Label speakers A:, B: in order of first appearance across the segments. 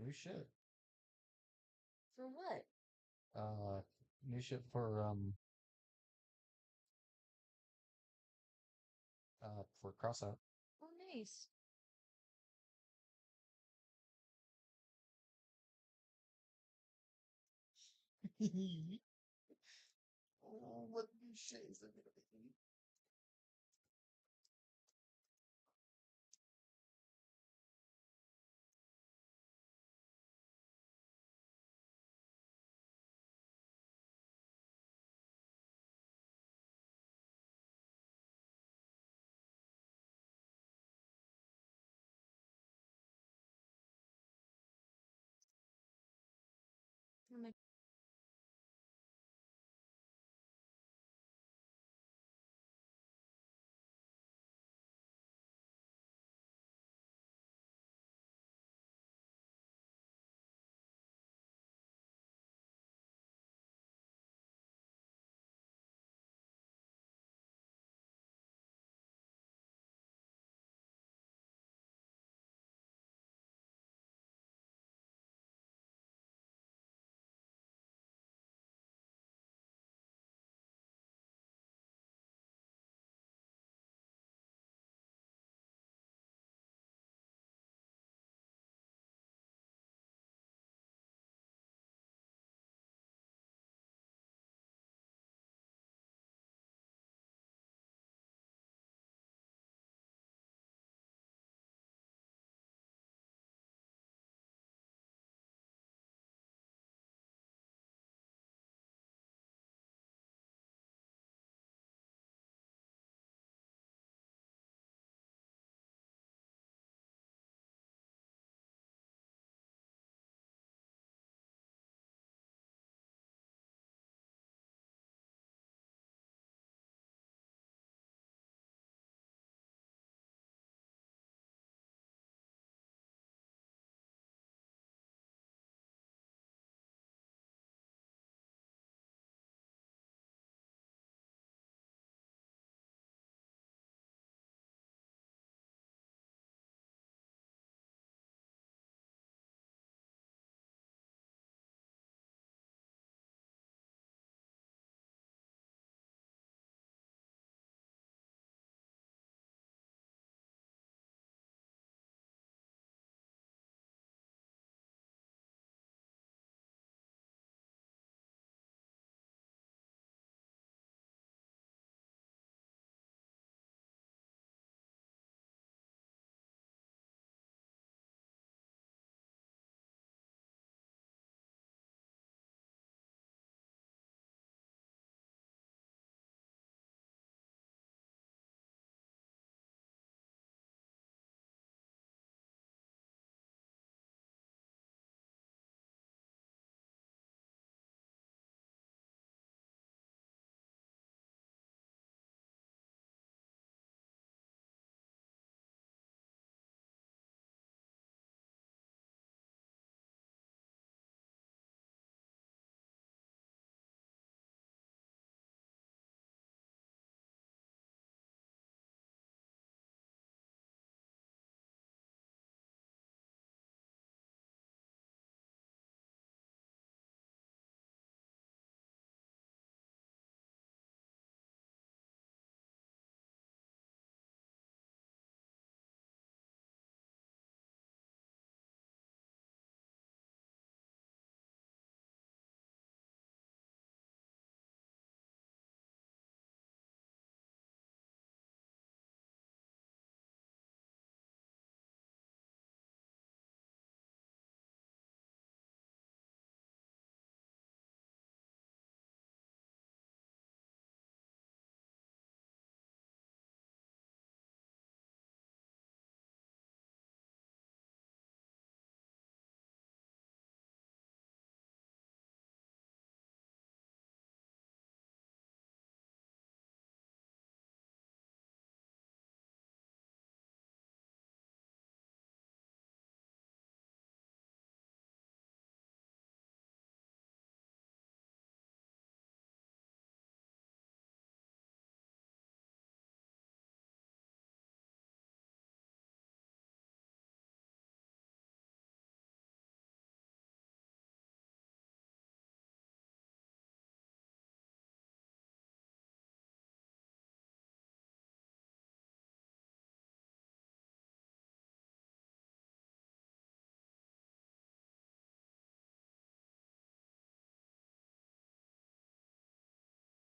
A: new shit.
B: For what?
A: Uh, New shit for Crossout.
B: Oh, nice.
A: Oh, what new shit is it gonna be?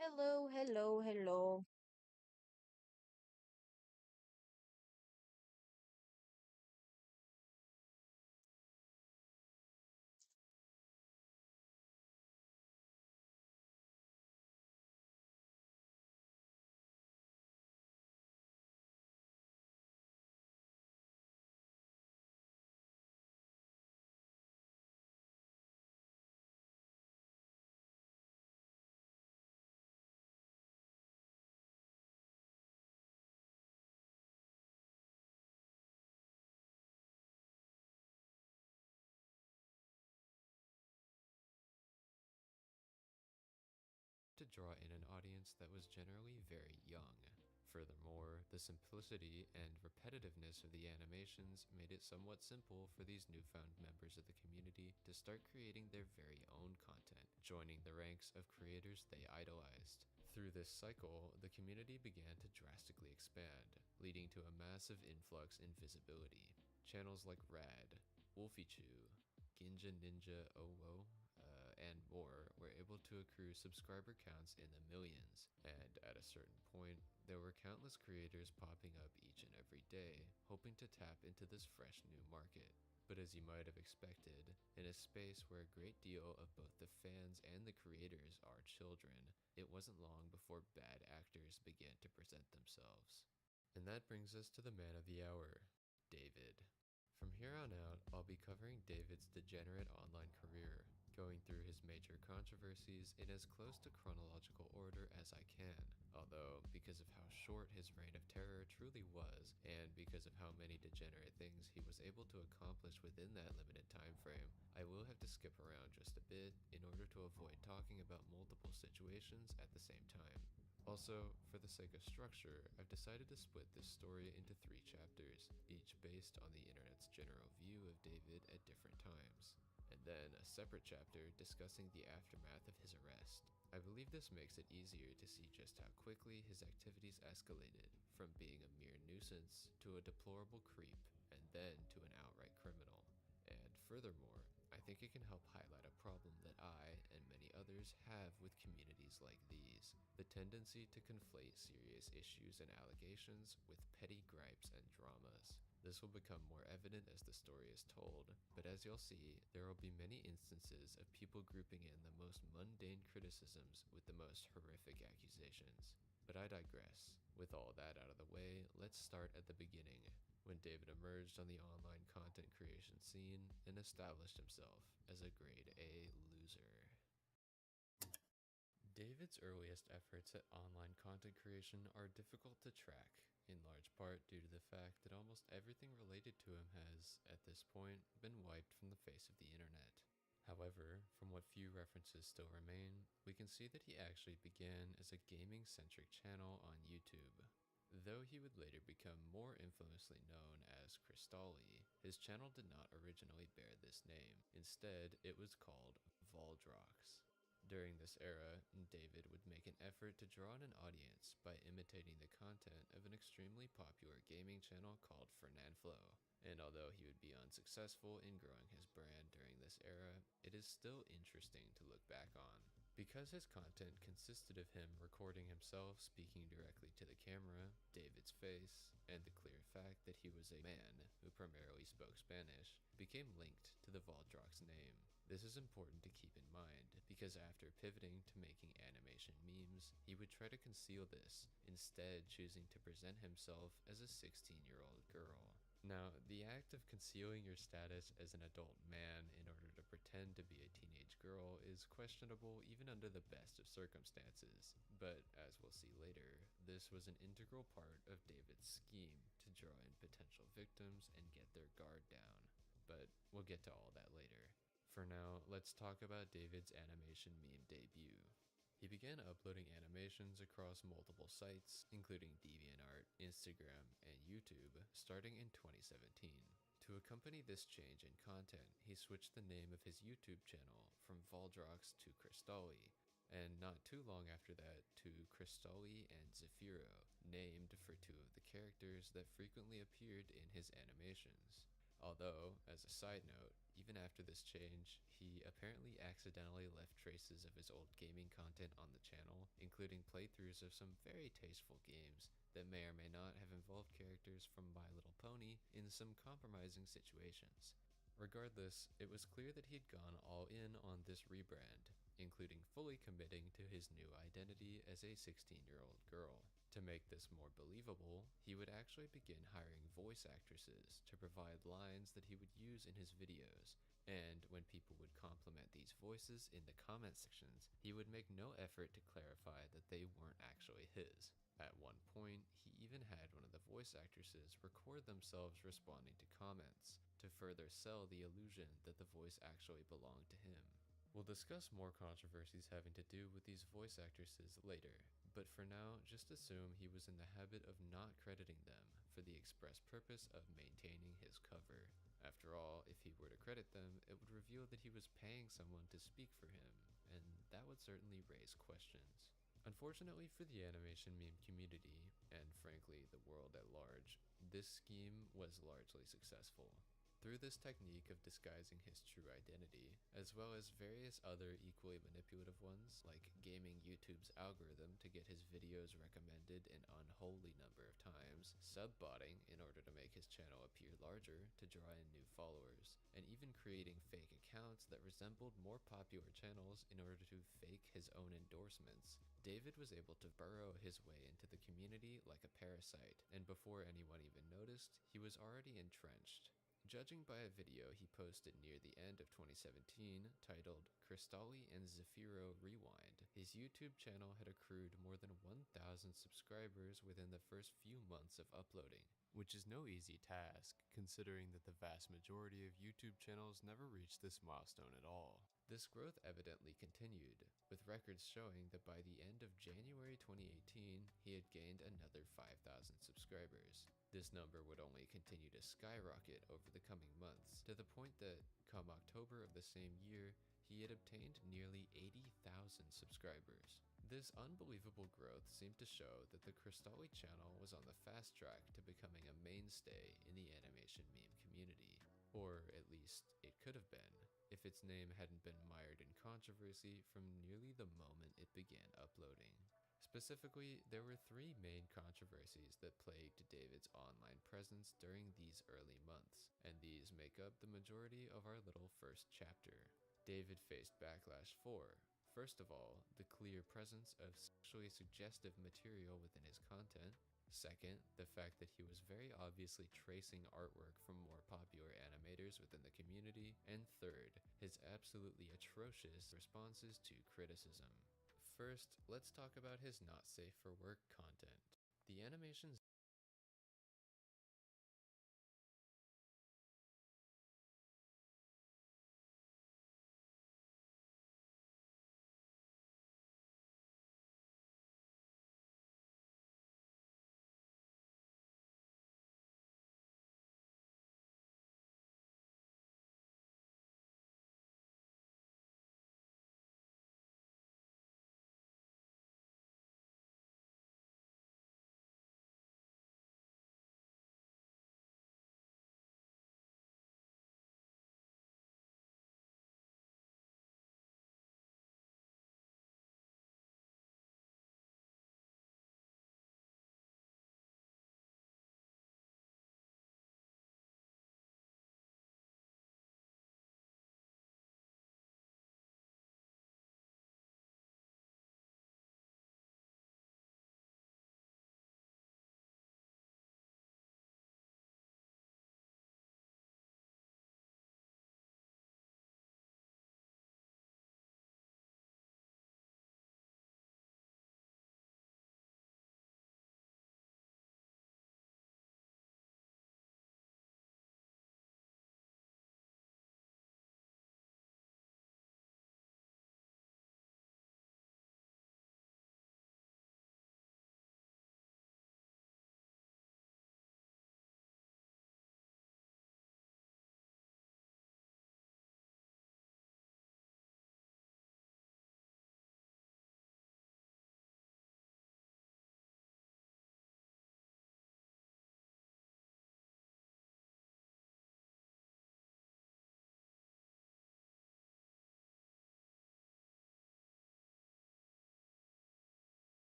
B: Hello, hello, hello.
C: To draw in an audience that was generally very young. Furthermore, the simplicity and repetitiveness of the animations made it somewhat simple for these newfound members of the community to start creating their very own content, joining the ranks of creators they idolized. Through this cycle, the community began to drastically expand, leading to a massive influx in visibility. Channels like Rad, Wolfiechew, Ginja Ninja Owo, and more were able to accrue subscriber counts in the millions, and at a certain point, there were countless creators popping up each and every day, hoping to tap into this fresh new market. But as you might have expected, in a space where a great deal of both the fans and the creators are children, it wasn't long before bad actors began to present themselves. And that brings us to the man of the hour, David. From here on out, I'll be covering David's degenerate online career, going through his major controversies in as close to chronological order as I can. Although, because of how short his reign of terror truly was, and because of how many degenerate things he was able to accomplish within that limited time frame, I will have to skip around just a bit in order to avoid talking about multiple situations at the same time. Also, for the sake of structure, I've decided to split this story into 3 chapters, each based on the internet's general view of David at different times, and then a separate chapter discussing the aftermath of his arrest. I believe this makes it easier to see just how quickly his activities escalated, from being a mere nuisance to a deplorable creep, and then to an outright criminal. And furthermore, I think it can help highlight a problem that I and many others have with communities like these: the tendency to conflate serious issues and allegations with petty gripes and dramas. This will become more evident as the story is told, but as you'll see, there will be many instances of people grouping in the most mundane criticisms with the most horrific accusations. But I digress. With all that out of the way, let's start at the beginning, when David emerged on the online content creation scene and established himself as a grade A loser. David's earliest efforts at online content creation are difficult to track, in large part due to the fact that almost everything related to him has, at this point, been wiped from the face of the internet. However, from what few references still remain, we can see that he actually began as a gaming-centric channel on YouTube. Though he would later become more infamously known as Crystalli, his channel did not originally bear this name. Instead, it was called Valdrox. During this era, David would make an effort to draw in an audience by imitating the content of an extremely popular gaming channel called Fernanfloo. And although he would be unsuccessful in growing his brand during this era, it is still interesting to look back on. Because his content consisted of him recording himself speaking directly to the camera, David's face, and the clear fact that he was a man who primarily spoke Spanish, became linked to the Valdrox name. This is important to keep in mind, because after pivoting to making animation memes, he would try to conceal this, instead choosing to present himself as a 16-year-old girl. Now, the act of concealing your status as an adult man in order to pretend to be a teenage girl is questionable even under the best of circumstances, but as we'll see later, this was an integral part of David's scheme to draw in potential victims and get their guard down. But we'll get to all that later. For now, let's talk about David's animation meme debut. He began uploading animations across multiple sites, including DeviantArt, Instagram, and YouTube, starting in 2017. To accompany this change in content, he switched the name of his YouTube channel from Valdrox to Crystalli, and not too long after that to Crystalli and Zafiro, named for two of the characters that frequently appeared in his animations. Although, as a side note, even after this change, he apparently accidentally left traces of his old gaming content on the channel, including playthroughs of some very tasteful games that may or may not have involved characters from My Little Pony in some compromising situations. Regardless, it was clear that he'd gone all in on this rebrand, including fully committing to his new identity as a 16-year-old girl. To make this more believable, he would actually begin hiring voice actresses to provide lines that he would use in his videos, and when people would compliment these voices in the comment sections, he would make no effort to clarify that they weren't actually his. At one point, he even had one of the voice actresses record themselves responding to comments to further sell the illusion that the voice actually belonged to him. We'll discuss more controversies having to do with these voice actresses later, but for now, just assume he was in the habit of not crediting them for the express purpose of maintaining his cover. After all, if he were to credit them, it would reveal that he was paying someone to speak for him, and that would certainly raise questions. Unfortunately for the animation meme community, and frankly the world at large, this scheme was largely successful. Through this technique of disguising his true identity, as well as various other equally manipulative ones, like gaming YouTube's algorithm to get his videos recommended an unholy number of times, subbotting in order to make his channel appear larger to draw in new followers, and even creating fake accounts that resembled more popular channels in order to fake his own endorsements, David was able to burrow his way into the community like a parasite, and before anyone even noticed, he was already entrenched. Judging by a video he posted near the end of 2017 titled Cristalli and Zafiro Rewind, his YouTube channel had accrued more than 1,000 subscribers within the first few months of uploading, which is no easy task considering that the vast majority of YouTube channels never reach this milestone at all. This growth evidently continued, with records showing that by the end of January 2018, he had gained another 5,000 subscribers. This number would only continue to skyrocket over the coming months, to the point that, come October of the same year, he had obtained nearly 80,000 subscribers. This unbelievable growth seemed to show that the Cristalli channel was on the fast track to becoming a mainstay in the animation meme community. Or at least, it could have been, if its name hadn't been mired in controversy from nearly the moment it began uploading. Specifically, there were three main controversies that plagued David's online presence during these early months, and these make up the majority of our little first chapter. David faced backlash for, first of all, the clear presence of sexually suggestive material within his content. Second, the fact that he was very obviously tracing artwork from more popular animators within the community. And third, his absolutely atrocious responses to criticism. First, let's talk about his not safe for work content. The animations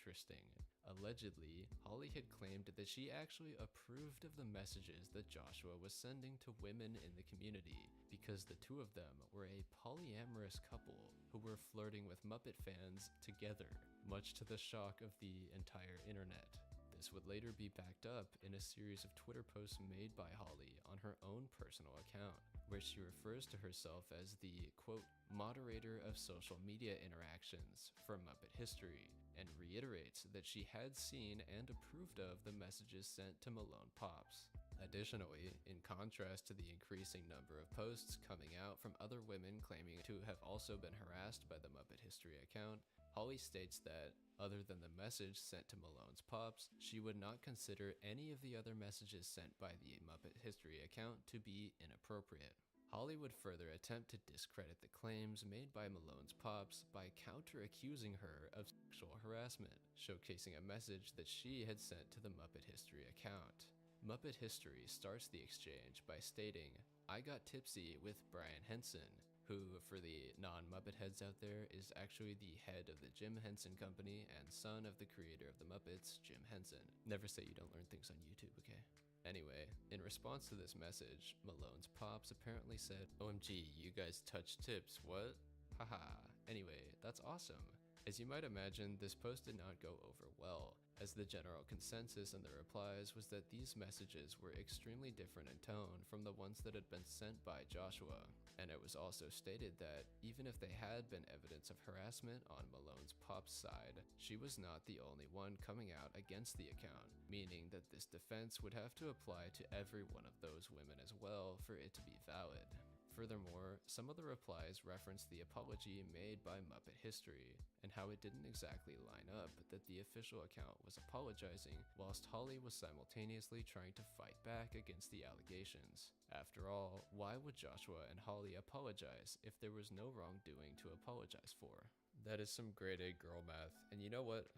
C: interesting. Allegedly, Holly had claimed that she actually approved of the messages that Joshua was sending to women in the community because the two of them were a polyamorous couple who were flirting with Muppet fans together, much to the shock of the entire internet. This would later be backed up in a series of Twitter posts made by Holly on her own personal account, where she refers to herself as the, quote, moderator of social media interactions for Muppet history, and reiterates that she had seen and approved of the messages sent to Malone Pops. Additionally, in contrast to the increasing number of posts coming out from other women claiming to have also been harassed by the Muppet History account, Holly states that, other than the message sent to Malone's Pops, she would not consider any of the other messages sent by the Muppet History account to be inappropriate. Holly would further attempt to discredit the claims made by Malone's Pops by counter-accusing her of sexual harassment, showcasing a message that she had sent to the Muppet History account. Muppet History starts the exchange by stating, "I got tipsy with Brian Henson," who, for the non-Muppet heads out there, is actually the head of the Jim Henson Company and son of the creator of the Muppets, Jim Henson. Never say you don't learn things on YouTube, okay? Anyway, in response to this message, Malone's Pops apparently said, "OMG, you guys touch tips, what? Haha. Anyway, that's awesome." As you might imagine, this post did not go over well, as the general consensus in the replies was that these messages were extremely different in tone from the ones that had been sent by Joshua, and it was also stated that even if they had been evidence of harassment on Malone's Pop's side, she was not the only one coming out against the account, meaning that this defense would have to apply to every one of those women as well for it to be valid. Furthermore, some of the replies referenced the apology made by Muppet History, and how it didn't exactly line up that the official account was apologizing, whilst Holly was simultaneously trying to fight back against the allegations. After all, why would Joshua and Holly apologize if there was no wrongdoing to apologize for? That is some grade A girl math, and you know what?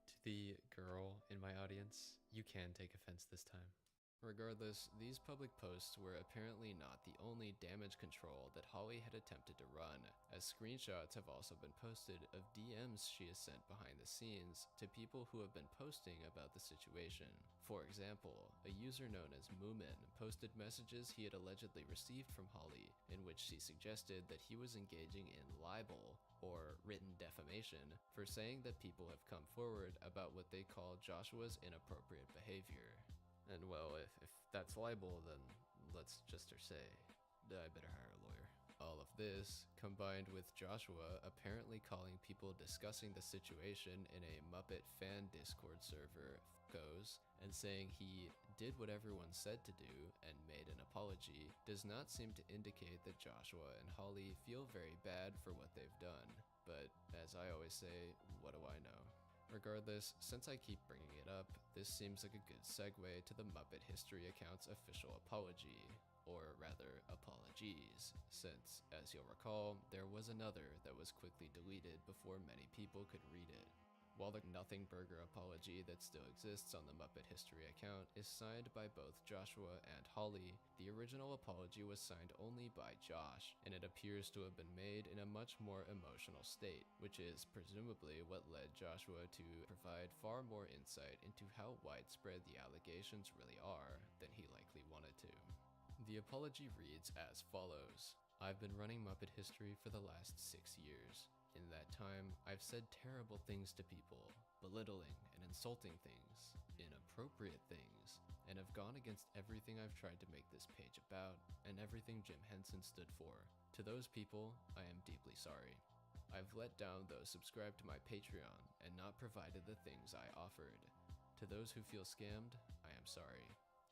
C: To the girl in my audience, you can take offense this time. Regardless, these public posts were apparently not the only damage control that Holly had attempted to run, as screenshots have also been posted of DMs she has sent behind the scenes to people who have been posting about the situation. For example, a user known as Moomin posted messages he had allegedly received from Holly, in which she suggested that he was engaging in libel, or written defamation, for saying that people have come forward about what they call Joshua's inappropriate behavior. And well, if that's libel, then let's just say, I better hire a lawyer. All of this, combined with Joshua apparently calling people discussing the situation in a Muppet fan Discord server goes, and saying he did what everyone said to do and made an apology, does not seem to indicate that Joshua and Holly feel very bad for what they've done. But as I always say, what do I know? Regardless, since I keep bringing it up, this seems like a good segue to the Muppet History account's official apology, or rather, apologies, since, as you'll recall, there was another that was quickly deleted before many people could read it. While the Nothing Burger apology that still exists on the Muppet History account is signed by both Joshua and Holly, the original apology was signed only by Josh, and it appears to have been made in a much more emotional state, which is presumably what led Joshua to provide far more insight into how widespread the allegations really are than he likely wanted to. The apology reads as follows. "I've been running Muppet History for the last 6 years. In that time, I've said terrible things to people, belittling and insulting things, inappropriate things, and have gone against everything I've tried to make this page about, and everything Jim Henson stood for. To those people, I am deeply sorry. I've let down those subscribed to my Patreon and not provided the things I offered. To those who feel scammed, I am sorry.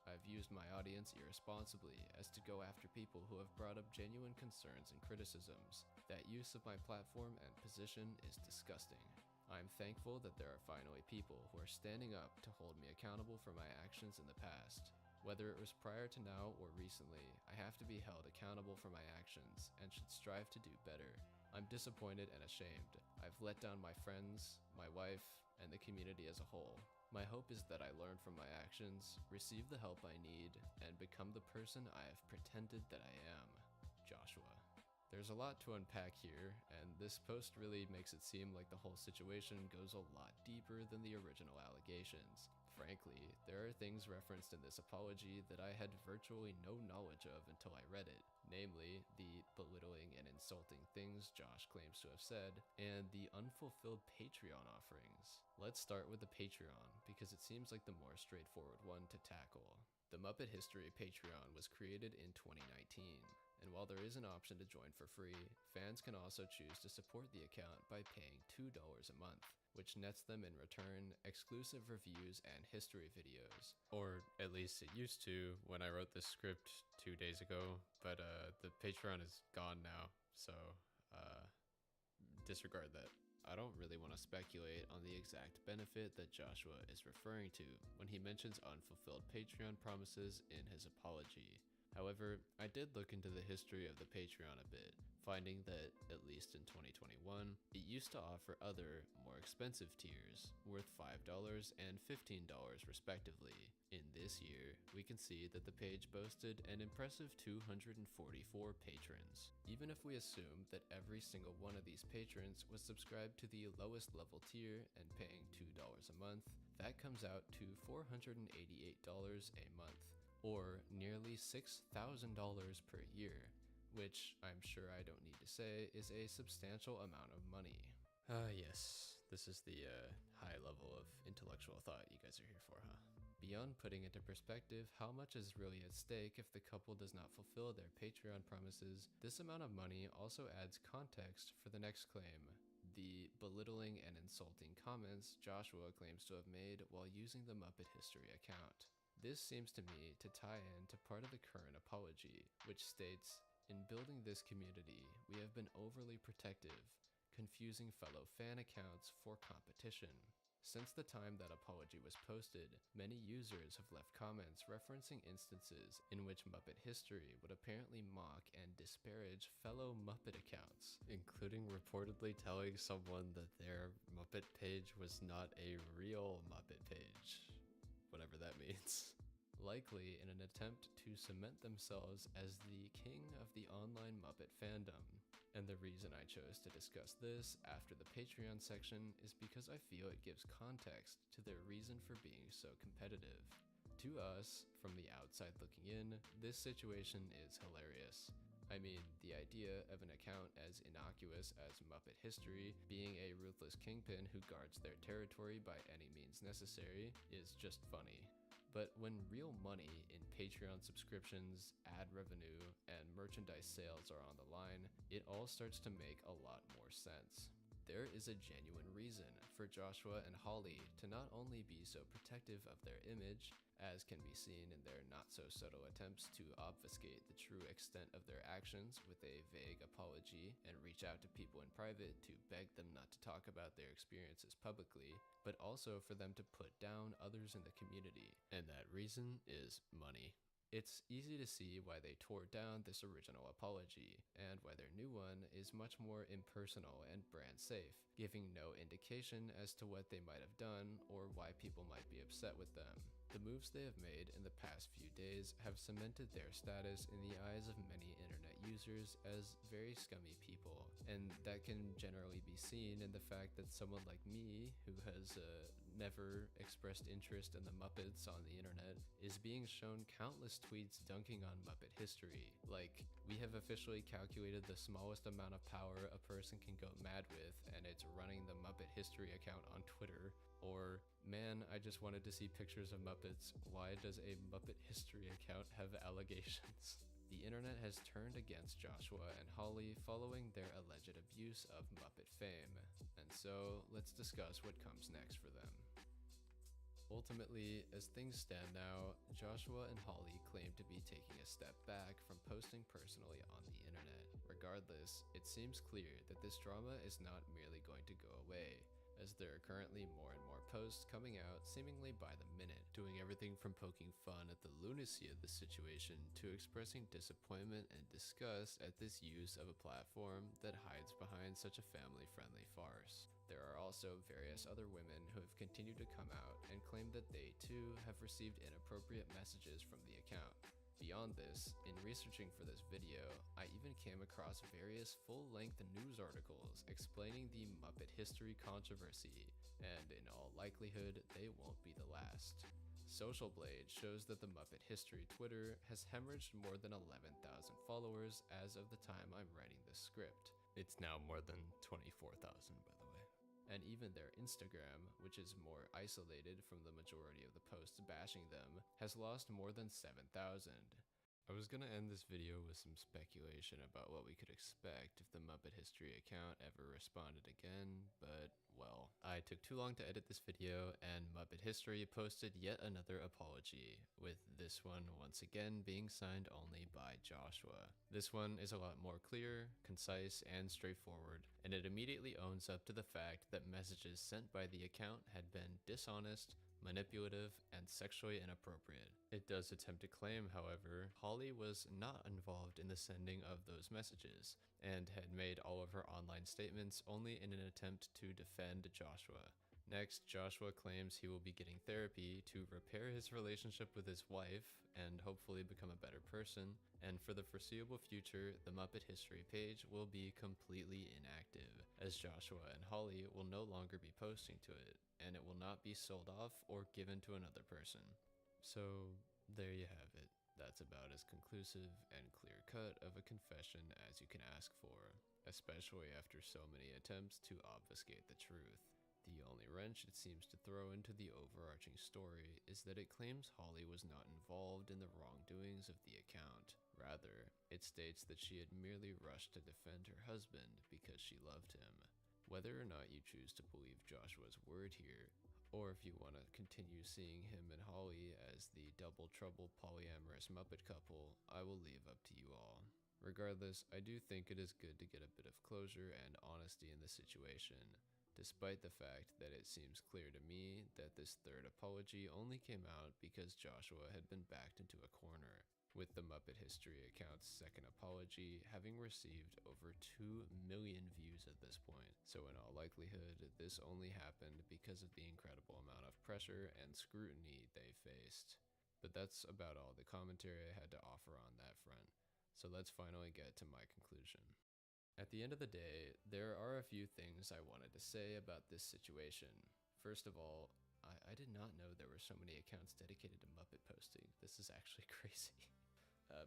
C: I've used my audience irresponsibly as to go after people who have brought up genuine concerns and criticisms. That use of my platform and position is disgusting. I am thankful that there are finally people who are standing up to hold me accountable for my actions in the past. Whether it was prior to now or recently, I have to be held accountable for my actions and should strive to do better. I'm disappointed and ashamed. I've let down my friends, my wife, and the community as a whole. My hope is that I learn from my actions, receive the help I need, and become the person I have pretended that I am. Joshua." There's a lot to unpack here, and this post really makes it seem like the whole situation goes a lot deeper than the original allegations. Frankly, there are things referenced in this apology that I had virtually no knowledge of until I read it, namely the belittling and insulting things Josh claims to have said, and the unfulfilled Patreon offerings. Let's start with the Patreon, because it seems like the more straightforward one to tackle. The Muppet History Patreon was created in 2019. And while there is an option to join for free, fans can also choose to support the account by paying $2 a month, which nets them in return exclusive reviews and history videos. Or at least it used to when I wrote this script 2 days ago, but the Patreon is gone now, so disregard that. I don't really want to speculate on the exact benefit that Joshua is referring to when he mentions unfulfilled Patreon promises in his apology. However, I did look into the history of the Patreon a bit, finding that, at least in 2021, it used to offer other, more expensive tiers, worth $5 and $15 respectively. In this year, we can see that the page boasted an impressive 244 patrons. Even if we assume that every single one of these patrons was subscribed to the lowest level tier and paying $2 a month, that comes out to $488 a month, or nearly $6,000 per year, which I'm sure I don't need to say is a substantial amount of money. Yes, this is the high level of intellectual thought you guys are here for, huh? Beyond putting into perspective how much is really at stake if the couple does not fulfill their Patreon promises, this amount of money also adds context for the next claim: the belittling and insulting comments Joshua claims to have made while using the Muppet History account. This seems to me to tie in to part of the current apology, which states, "In building this community, we have been overly protective, confusing fellow fan accounts for competition." Since the time that apology was posted, many users have left comments referencing instances in which Muppet History would apparently mock and disparage fellow Muppet accounts, including reportedly telling someone that their Muppet page was not a real Muppet page. Whatever that means. Likely in an attempt to cement themselves as the king of the online Muppet fandom. And the reason I chose to discuss this after the Patreon section is because I feel it gives context to their reason for being so competitive. To us, from the outside looking in, this situation is hilarious. I mean, the idea of an account as innocuous as Muppet History being a ruthless kingpin who guards their territory by any means necessary is just funny. But when real money in Patreon subscriptions, ad revenue, and merchandise sales are on the line, it all starts to make a lot more sense. There is a genuine reason for Joshua and Holly to not only be so protective of their image, as can be seen in their not-so-subtle attempts to obfuscate the true extent of their actions with a vague apology and reach out to people in private to beg them not to talk about their experiences publicly, but also for them to put down others in the community, and that reason is money. It's easy to see why they tore down this original apology, and why their new one is much more impersonal and brand safe, giving no indication as to what they might have done or why people might be upset with them. The moves they have made in the past few days have cemented their status in the eyes of many internet users as very scummy people, and that can generally be seen in the fact that someone like me, who has never expressed interest in the Muppets on the internet, is being shown countless tweets dunking on Muppet History. Like, we have officially calculated the smallest amount of power a person can go mad with, and it's running the Muppet History account on Twitter. Or, man, I just wanted to see pictures of Muppets. Why does a Muppet History account have allegations? The internet has turned against Joshua and Holly following their alleged abuse of Muppet fame, and so let's discuss what comes next for them. Ultimately, as things stand now, Joshua and Holly claim to be taking a step back from posting personally on the internet. Regardless, it seems clear that this drama is not merely going to go away, as there are currently more and more posts coming out seemingly by the minute, doing everything from poking fun at the lunacy of the situation to expressing disappointment and disgust at this use of a platform that hides behind such a family-friendly farce. There are also various other women who have continued to come out and claim that they too have received inappropriate messages from the account. Beyond this, in researching for this video, I even came across various full-length news articles explaining the Muppet history controversy, and in all likelihood, they won't be the last. Social Blade shows that the Muppet History Twitter has hemorrhaged more than 11,000 followers as of the time I'm writing this script. It's now more than 24,000, by the way. And even their Instagram, which is more isolated from the majority of the posts bashing them, has lost more than 7,000. I was gonna end this video with some speculation about what we could expect if the Muppet History account ever responded again, but, well, I took too long to edit this video, and Muppet History posted yet another apology, with this one once again being signed only by Joshua. This one is a lot more clear, concise, and straightforward, and it immediately owns up to the fact that messages sent by the account had been dishonest, manipulative, and sexually inappropriate. It does attempt to claim, however, Holly was not involved in the sending of those messages, and had made all of her online statements only in an attempt to defend Joshua. Next, Joshua claims he will be getting therapy to repair his relationship with his wife and hopefully become a better person, and for the foreseeable future, the Muppet History page will be completely inactive, as Joshua and Holly will no longer be posting to it, and it will not be sold off or given to another person. So, there you have it. That's about as conclusive and clear-cut of a confession as you can ask for, especially after so many attempts to obfuscate the truth. The only wrench it seems to throw into the overarching story is that it claims Holly was not involved in the wrongdoings of the account. Rather, it states that she had merely rushed to defend her husband because she loved him. Whether or not you choose to believe Joshua's word here, or if you want to continue seeing him and Holly as the double trouble polyamorous Muppet couple, I will leave up to you all. Regardless, I do think it is good to get a bit of closure and honesty in the situation, despite the fact that it seems clear to me that this third apology only came out because Joshua had been backed into a corner, with the Muppet History account's second apology having received over 2 million views at this point. So in all likelihood, this only happened because of the incredible amount of pressure and scrutiny they faced. But that's about all the commentary I had to offer on that front. So let's finally get to my conclusion. At the end of the day, there are a few things I wanted to say about this situation. First of all, I did not know there were so many accounts dedicated to Muppet posting. This is actually crazy.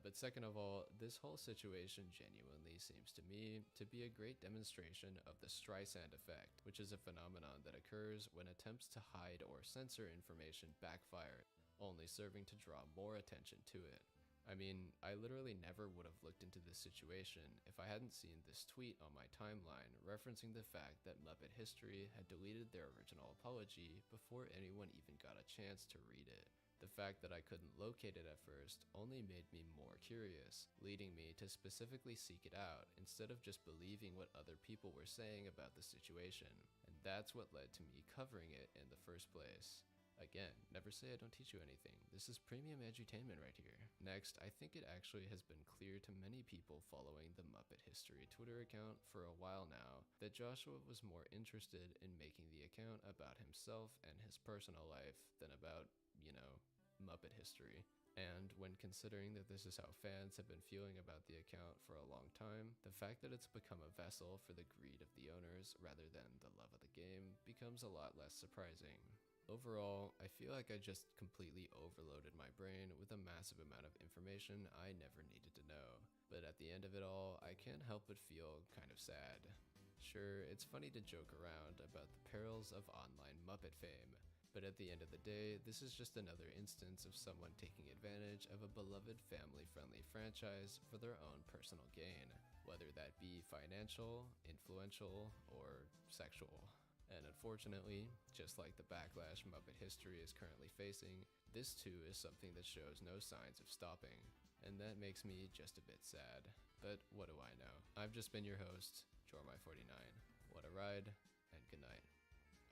C: But second of all, this whole situation genuinely seems to me to be a great demonstration of the Streisand effect, which is a phenomenon that occurs when attempts to hide or censor information backfire, only serving to draw more attention to it. I mean, I literally never would have looked into this situation if I hadn't seen this tweet on my timeline referencing the fact that Muppet History had deleted their original apology before anyone even got a chance to read it. The fact that I couldn't locate it at first only made me more curious, leading me to specifically seek it out instead of just believing what other people were saying about the situation, and that's what led to me covering it in the first place. Again, never say I don't teach you anything. This is premium edutainment right here. Next, I think it actually has been clear to many people following the Muppet History Twitter account for a while now that Joshua was more interested in making the account about himself and his personal life than about, Muppet history. And when considering that this is how fans have been feeling about the account for a long time, the fact that it's become a vessel for the greed of the owners rather than the love of the game becomes a lot less surprising. Overall, I feel like I just completely overloaded my brain with a massive amount of information I never needed to know. But at the end of it all, I can't help but feel kind of sad. Sure, it's funny to joke around about the perils of online Muppet fame, but at the end of the day, this is just another instance of someone taking advantage of a beloved family-friendly franchise for their own personal gain, whether that be financial, influential, or sexual. And unfortunately, just like the backlash Muppet History is currently facing, this too is something that shows no signs of stopping, and that makes me just a bit sad. But what do I know? I've just been your host, Jormy49. What a ride, and good night.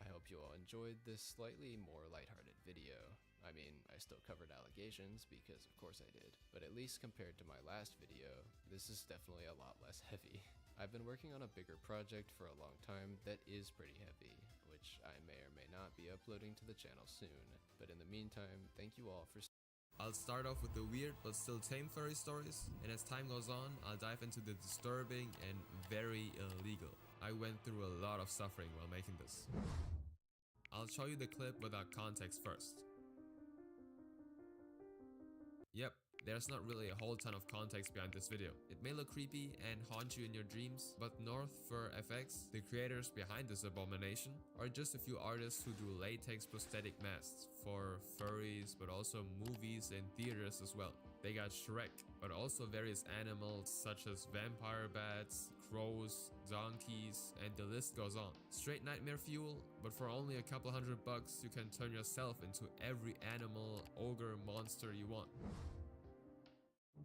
C: I hope you all enjoyed this slightly more lighthearted video. I mean, I still covered allegations, because of course I did, but at least compared to my last video, this is definitely a lot less heavy. I've been working on a bigger project for a long time that is pretty heavy, which I may or may not be uploading to the channel soon, but in the meantime, thank you all for
D: I'll start off with the weird but still tame furry stories, and as time goes on, I'll dive into the disturbing and very illegal. I went through a lot of suffering while making this. I'll show you the clip without context first. Yep, there's not really a whole ton of context behind this video. It may look creepy and haunt you in your dreams, but North Fur FX, the creators behind this abomination, are just a few artists who do latex prosthetic masks for furries, but also movies and theaters as well. They got Shrek, but also various animals such as vampire bats, crows, donkeys, and the list goes on. Straight nightmare fuel, but for only a couple $100 you can turn yourself into every animal, ogre, monster you want.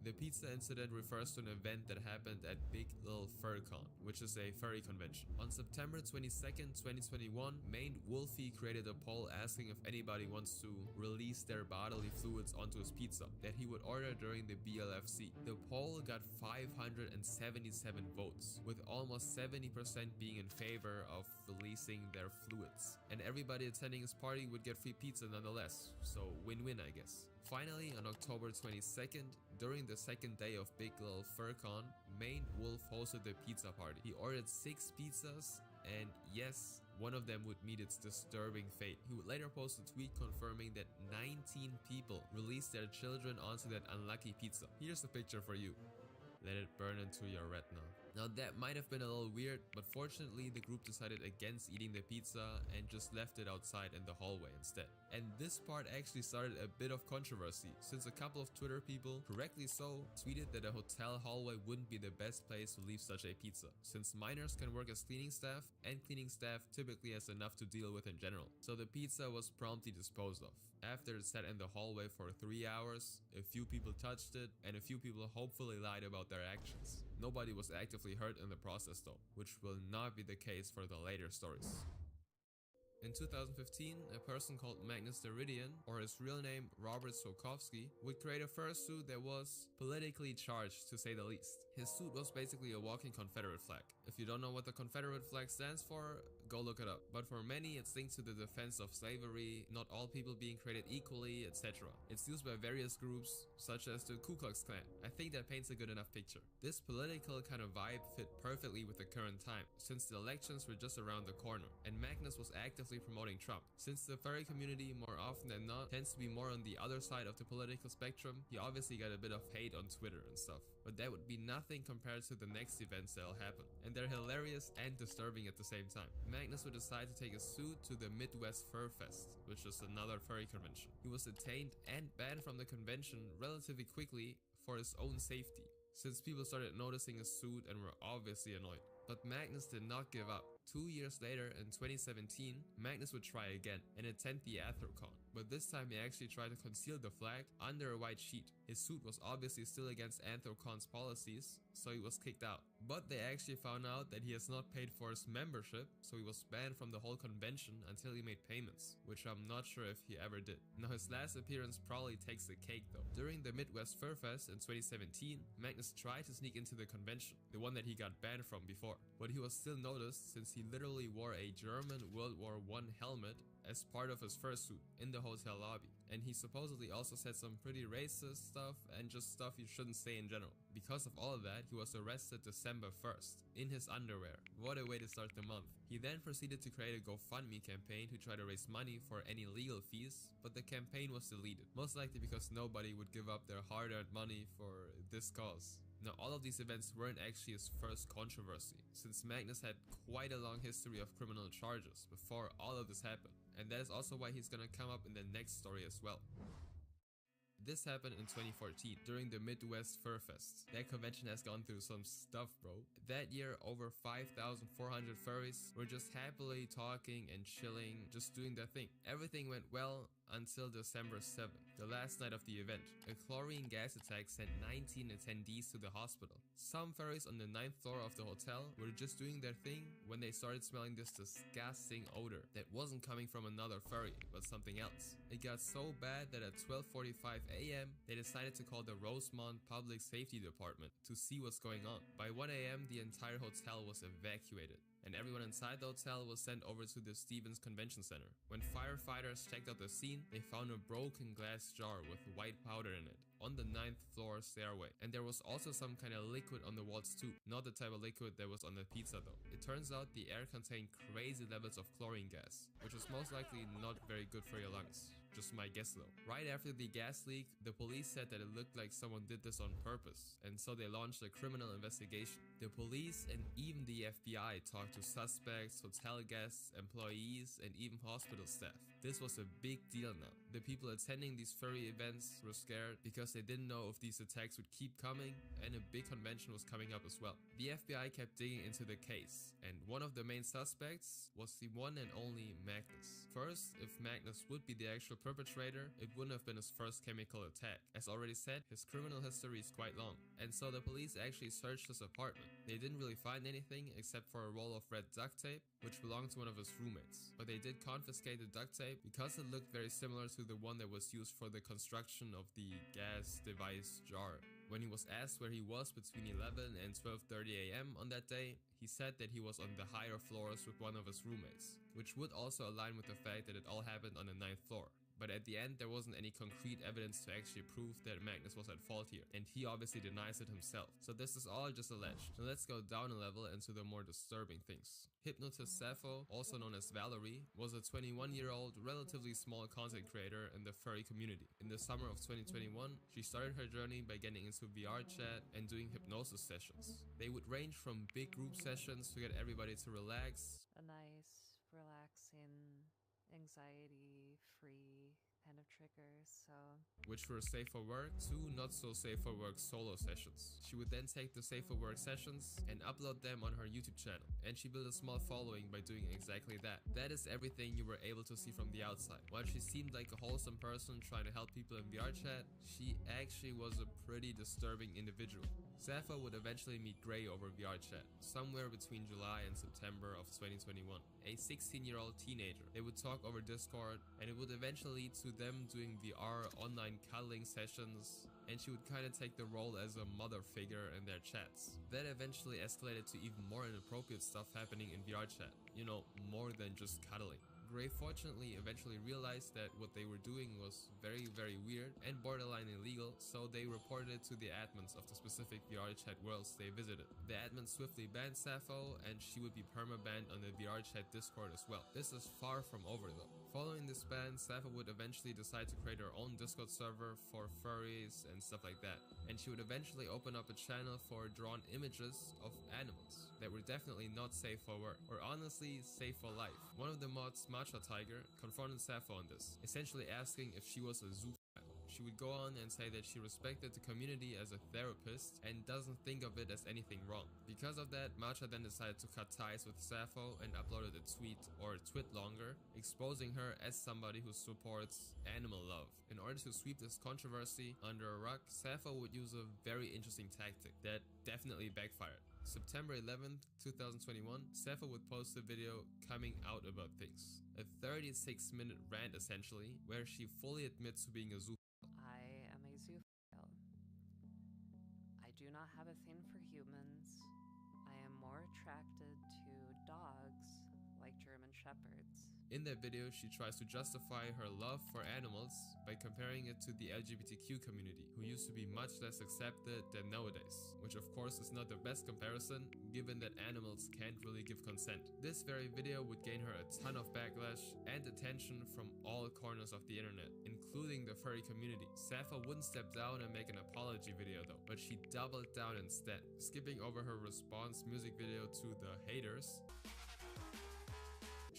D: The pizza incident refers to an event that happened at Big Lil FurCon, which is a furry convention. On September 22nd, 2021, Maine Wolfie created a poll asking if anybody wants to release their bodily fluids onto his pizza that he would order during the BLFC. The poll got 577 votes, with almost 70% being in favor of releasing their fluids. And everybody attending his party would get free pizza nonetheless, so win-win I guess. Finally, on October 22nd, during the second day of Big Lil FurCon, Maine Wolf hosted the pizza party. He ordered 6 pizzas, and yes, one of them would meet its disturbing fate. He would later post a tweet confirming that 19 people released their children onto that unlucky pizza. Here's the picture for you. Let it burn into your retina. Now that might have been a little weird, but fortunately the group decided against eating the pizza and just left it outside in the hallway instead. And this part actually started a bit of controversy, since a couple of Twitter people, correctly so, tweeted that a hotel hallway wouldn't be the best place to leave such a pizza, since minors can work as cleaning staff, and cleaning staff typically has enough to deal with in general. So the pizza was promptly disposed of. After it sat in the hallway for 3 hours, a few people touched it, and a few people hopefully lied about their actions. Nobody was actively hurt in the process though, which will not be the case for the later stories. In 2015, a person called Magnus Deridian, or his real name Robert Sokovsky, would create a fursuit that was politically charged, to say the least. His suit was basically a walking Confederate flag. If you don't know what the Confederate flag stands for, go look it up. But for many, it's linked to the defense of slavery, not all people being created equally, etc. It's used by various groups, such as the Ku Klux Klan. I think that paints a good enough picture. This political kind of vibe fit perfectly with the current time, since the elections were just around the corner, and Magnus was actively promoting Trump. Since the furry community, more often than not, tends to be more on the other side of the political spectrum, he obviously got a bit of hate on Twitter and stuff. But that would be nothing compared to the next events that'll happen. And they're hilarious and disturbing at the same time. Magnus would decide to take a suit to the Midwest Fur Fest, which is another furry convention. He was detained and banned from the convention relatively quickly for his own safety, since people started noticing his suit and were obviously annoyed. But Magnus did not give up. 2 years later, in 2017, Magnus would try again and attend the AnthroCon, but this time he actually tried to conceal the flag under a white sheet. His suit was obviously still against AnthroCon's policies, so he was kicked out. But they actually found out that he has not paid for his membership, so he was banned from the whole convention until he made payments, which I'm not sure if he ever did. Now his last appearance probably takes the cake though. During the Midwest Fur Fest in 2017, Magnus tried to sneak into the convention, the one that he got banned from before, but he was still noticed since he literally wore a German World War I helmet as part of his fursuit in the hotel lobby. And he supposedly also said some pretty racist stuff and just stuff you shouldn't say in general. Because of all of that, he was arrested December 1st in his underwear. What a way to start the month. He then proceeded to create a GoFundMe campaign to try to raise money for any legal fees, but the campaign was deleted, most likely because nobody would give up their hard-earned money for this cause. Now, all of these events weren't actually his first controversy, since Magnus had quite a long history of criminal charges before all of this happened, and that is also why he's gonna come up in the next story as well. This happened in 2014 during the Midwest Fur Fest. That convention has gone through some stuff, bro. That year, over 5,400 furries were just happily talking and chilling, just doing their thing. Everything went well until December 7th, the last night of the event. A chlorine gas attack sent 19 attendees to the hospital. Some furries on the 9th floor of the hotel were just doing their thing when they started smelling this disgusting odor that wasn't coming from another furry, but something else. It got so bad that at 12:45 a.m. they decided to call the Rosemont Public Safety Department to see what's going on. By 1 a.m. the entire hotel was evacuated. and everyone inside the hotel was sent over to the Stevens Convention Center. When firefighters checked out the scene, they found a broken glass jar with white powder in it on the 9th floor stairway, and there was also some kind of liquid on the walls too, not the type of liquid that was on the pizza though. It turns out the air contained crazy levels of chlorine gas, which was most likely not very good for your lungs. Just my guess though. Right after the gas leak, the police said that it looked like someone did this on purpose, and so they launched a criminal investigation. The police and even the FBI talked to suspects, hotel guests, employees, and even hospital staff. This was a big deal now. The people attending these furry events were scared because they didn't know if these attacks would keep coming, and a big convention was coming up as well. The FBI kept digging into the case, and one of the main suspects was the one and only Magnus. First, if Magnus would be the actual perpetrator, it wouldn't have been his first chemical attack. As already said, his criminal history is quite long, and so the police actually searched his apartment. They didn't really find anything except for a roll of red duct tape, which belonged to one of his roommates. But they did confiscate the duct tape because it looked very similar to the one that was used for the construction of the gas device jar. When he was asked where he was between 11 and 12:30 a.m. on that day, he said that he was on the higher floors with one of his roommates, which would also align with the fact that it all happened on the 9th floor. But at the end, there wasn't any concrete evidence to actually prove that Magnus was at fault here, and he obviously denies it himself. So this is all just alleged. Now let's go down a level into the more disturbing things. Hypnotist Sappho, also known as Valerie, was a 21-year-old, relatively small content creator in the furry community. In the summer of 2021, she started her journey by getting into VR chat and doing hypnosis sessions. They would range from big group sessions to get everybody to relax,
E: A nice, relaxing, anxiety-free kind of triggers, so
D: which were safe for work, to not so safe for work solo sessions. She would then take the safe for work sessions and upload them on her YouTube channel, and she built a small following by doing exactly that. That is everything you were able to see from the outside. While she seemed like a wholesome person trying to help people in VR chat, she actually was a pretty disturbing individual. Sappho would eventually meet Gray over VR chat, somewhere between July and September of 2021, a 16-year-old teenager. They would talk over Discord, and it would eventually lead to them doing VR online cuddling sessions, and she would kind of take the role as a mother figure in their chats. That eventually escalated to even more inappropriate stuff happening in VR chat, you know, more than just cuddling. Gray fortunately eventually realized that what they were doing was very weird and borderline illegal, so they reported it to the admins of the specific VR chat worlds they visited. The admins swiftly banned Sappho, and she would be perma-banned on the VR chat Discord as well. This is far from over though. Following this ban, Sappho would eventually decide to create her own Discord server for furries and stuff like that, and she would eventually open up a channel for drawn images of animals that were definitely not safe for work, or honestly safe for life. One of the mods, Matcha Tiger, confronted Sappho on this, essentially asking if she was a zoophile. She would go on and say that she respected the community as a therapist and doesn't think of it as anything wrong. Because of that, Matcha then decided to cut ties with Sappho and uploaded a tweet, or a twit longer, exposing her as somebody who supports animal love. In order to sweep this controversy under a rug, Sappho would use a very interesting tactic that definitely backfired. September 11th, 2021, Sappho would post a video coming out about things. A 36-minute rant essentially, where she fully admits to being a zoophile.
E: I am a zoophile. I do not have a thing for humans. I am more attracted to dogs, like German Shepherds.
D: In that video, she tries to justify her love for animals by comparing it to the LGBTQ community, who used to be much less accepted than nowadays, which of course is not the best comparison, given that animals can't really give consent. This very video would gain her a ton of backlash and attention from all corners of the internet, including the furry community. Sappho wouldn't step down and make an apology video though, but she doubled down instead, skipping over her response music video to the haters.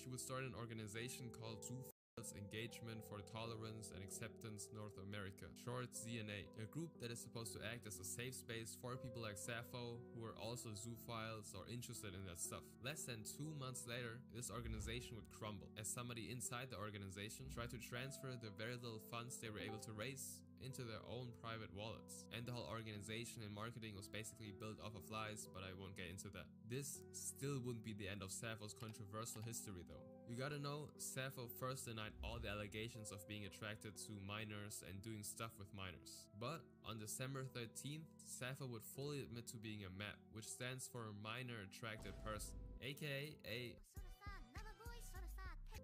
D: She would start an organization called Zoophiles Engagement for Tolerance and Acceptance North America, short ZNA, a group that is supposed to act as a safe space for people like Sappho who are also zoophiles or interested in that stuff. Less than 2 months later, this organization would crumble, as somebody inside the organization tried to transfer the very little funds they were able to raise into their own private wallets. And the whole organization and marketing was basically built off of lies, but I won't get into that. This still wouldn't be the end of Sappho's controversial history though. You gotta know, Sappho first denied all the allegations of being attracted to minors and doing stuff with minors. But on December 13th, Sappho would fully admit to being a MAP, which stands for Minor Attracted Person, aka a...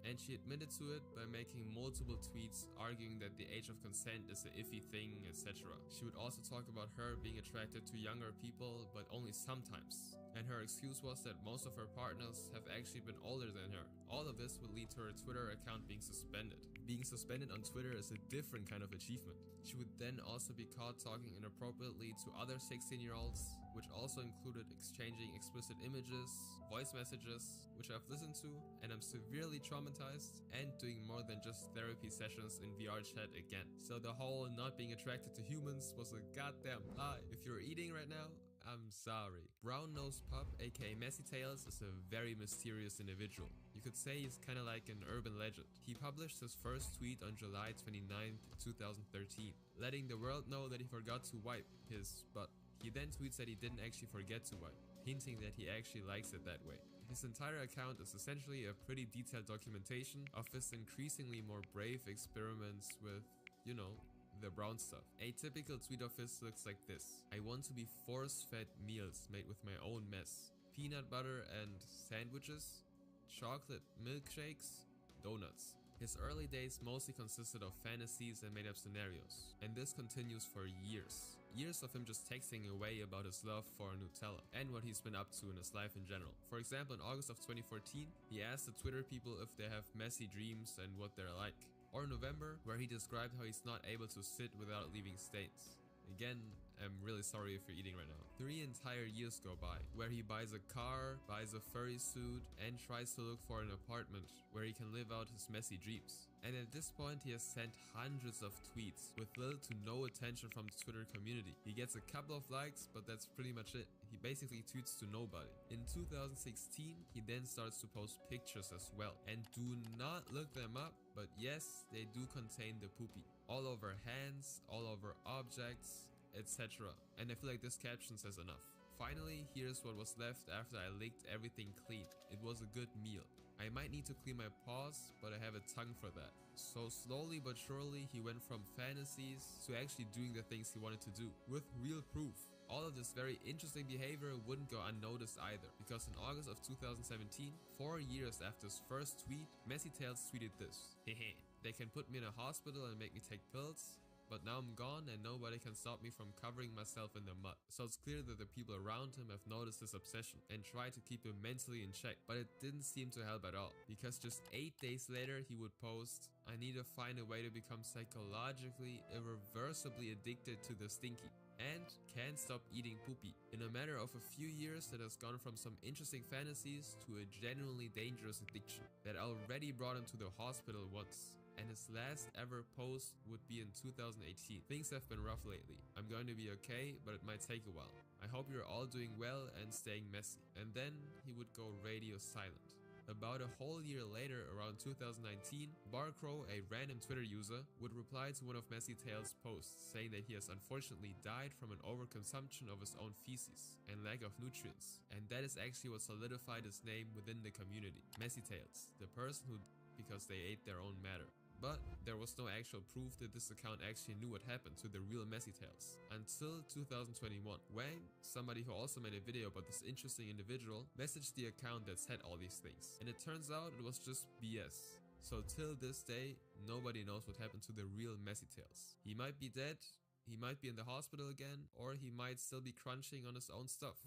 D: And she admitted to it by making multiple tweets arguing that the age of consent is an iffy thing, etc. She would also talk about her being attracted to younger people, but only sometimes. And her excuse was that most of her partners have actually been older than her. All of this would lead to her Twitter account being suspended. Being suspended on Twitter is a different kind of achievement. She would then also be caught talking inappropriately to other 16-year-olds, which also included exchanging explicit images, voice messages, which I've listened to, and I'm severely traumatized, and doing more than just therapy sessions in VR chat again. So the whole not being attracted to humans was a goddamn lie. If you're eating right now, I'm sorry. Brown Nose Pup, aka Messy Tails, is a very mysterious individual. You could say he's kinda like an urban legend. He published his first tweet on July 29th, 2013, letting the world know that he forgot to wipe his butt. He then tweets that he didn't actually forget to wipe, hinting that he actually likes it that way. His entire account is essentially a pretty detailed documentation of his increasingly more brave experiments with, you know, the brown stuff. A typical tweet of his looks like this: I want to be force-fed meals made with my own mess. Peanut butter and sandwiches, chocolate milkshakes, donuts. His early days mostly consisted of fantasies and made-up scenarios, and this continues for years. Years of him just texting away about his love for Nutella and what he's been up to in his life in general. For example, in August of 2014, he asked the Twitter people if they have messy dreams and what they're like. Or November, where he described how he's not able to sit without leaving stains. Again, I'm really sorry if you're eating right now. 3 entire years go by, where he buys a car, buys a furry suit, and tries to look for an apartment where he can live out his messy dreams. And at this point, he has sent hundreds of tweets with little to no attention from the Twitter community. He gets a couple of likes, but that's pretty much it. He basically tweets to nobody. In 2016, he then starts to post pictures as well. And do not look them up, but yes, they do contain the poopy. All over hands, all over objects, etc. And I feel like this caption says enough. Finally, here's what was left after I licked everything clean. It was a good meal. I might need to clean my paws, but I have a tongue for that. So slowly but surely, he went from fantasies to actually doing the things he wanted to do, with real proof. All of this very interesting behavior wouldn't go unnoticed either, because in August of 2017, 4 years after his first tweet, Messy Tails tweeted this: Hehe, they can put me in a hospital and make me take pills, but now I'm gone and nobody can stop me from covering myself in the mud. So it's clear that the people around him have noticed his obsession and tried to keep him mentally in check, but it didn't seem to help at all, because just 8 days later he would post, I need to find a way to become psychologically, irreversibly addicted to the stinky, and can't stop eating poopy. In a matter of a few years, that has gone from some interesting fantasies to a genuinely dangerous addiction that already brought him to the hospital once. And his last ever post would be in 2018. Things have been rough lately. I'm going to be okay, but it might take a while. I hope you're all doing well and staying messy. And then he would go radio silent. About a whole year later, around 2019, Barcrow, a random Twitter user, would reply to one of Messy Tails' posts saying that he has unfortunately died from an overconsumption of his own feces and lack of nutrients. And that is actually what solidified his name within the community. Messy Tails, the person who because they ate their own matter. But there was no actual proof that this account actually knew what happened to the real Messy Tails. Until 2021, when somebody who also made a video about this interesting individual messaged the account that said all these things. And it turns out it was just BS. So till this day, nobody knows what happened to the real Messy Tails. He might be dead, he might be in the hospital again, or he might still be crunching on his own stuff.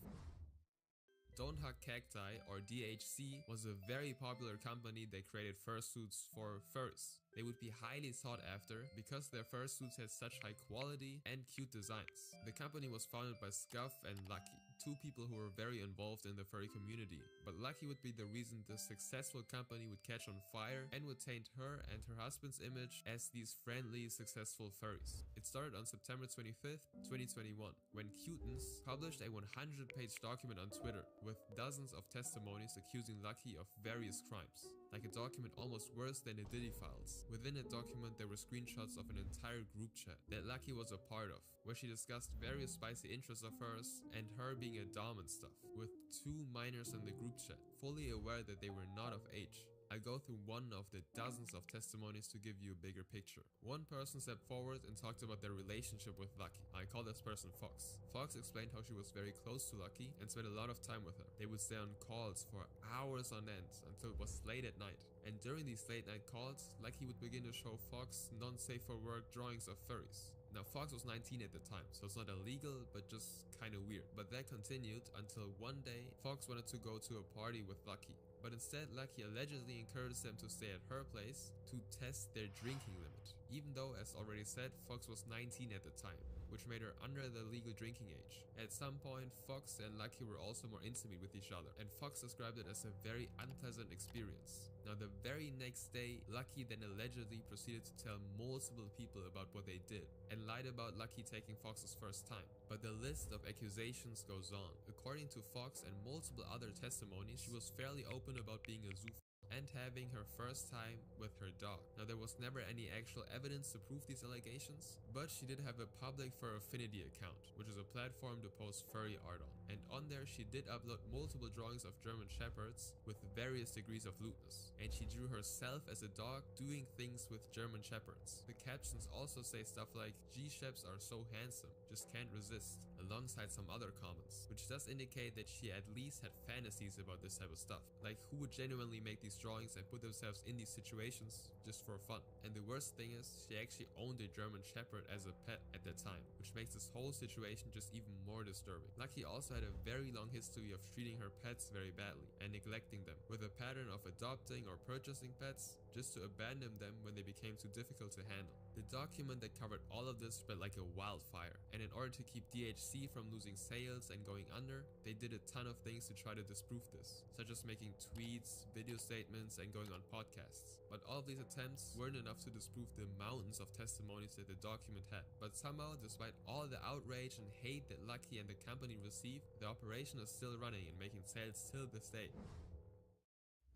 D: Don't Hug Cacti, or DHC, was a very popular company that created fursuits for furries. They would be highly sought after because their fursuits had such high quality and cute designs. The company was founded by Scuff and Lucky. two people who were very involved in the furry community, but Lucky would be the reason the successful company would catch on fire and would taint her and her husband's image as these friendly, successful furries. It started on September 25th, 2021, when Cutens published a 100-page document on Twitter with dozens of testimonies accusing Lucky of various crimes, like a document almost worse than the Diddy files. Within that document there were screenshots of an entire group chat that Lucky was a part of, where she discussed various spicy interests of hers and her being a dom and stuff, with two minors in the group chat, fully aware that they were not of age. I go through one of the dozens of testimonies to give you a bigger picture. One person stepped forward and talked about their relationship with Lucky. I call this person Fox. Fox explained how she was very close to Lucky and spent a lot of time with her. They would stay on calls for hours on end until it was late at night. And during these late night calls, Lucky would begin to show Fox non-safe for work drawings of furries. Now Fox was 19 at the time, so it's not illegal, but just kinda weird. But that continued until one day, Fox wanted to go to a party with Lucky. But instead, Lucky allegedly encouraged them to stay at her place to test their drinking limit. Even though, as already said, Fox was 19 at the time, which made her under the legal drinking age. At some point, Fox and Lucky were also more intimate with each other, and Fox described it as a very unpleasant experience. Now, the very next day, Lucky then allegedly proceeded to tell multiple people about what they did, and lied about Lucky taking Fox's first time. But the list of accusations goes on. According to Fox and multiple other testimonies, she was fairly open about being a zoo and having her first time with her dog. Now, there was never any actual evidence to prove these allegations, but she did have a public fur affinity account, which is a platform to post furry art on. And on there, she did upload multiple drawings of German Shepherds with various degrees of lewdness. And she drew herself as a dog doing things with German Shepherds. The captions also say stuff like, G-Sheps are so handsome, just can't resist, alongside some other comments, which does indicate that she at least had fantasies about this type of stuff. Like, who would genuinely make these drawings and put themselves in these situations just for fun? And the worst thing is, she actually owned a German Shepherd as a pet at that time, which makes this whole situation just even more disturbing. Lucky also had a very long history of treating her pets very badly and neglecting them, with a pattern of adopting or purchasing pets just to abandon them when they became too difficult to handle. The document that covered all of this spread like a wildfire, and in order to keep DHC from losing sales and going under, they did a ton of things to try to disprove this, such as making tweets, video statements, and going on podcasts. But all of these attempts weren't enough to disprove the mountains of testimonies that the document had. But somehow, despite all the outrage and hate that Lucky and the company received, the operation is still running and making sales till this day.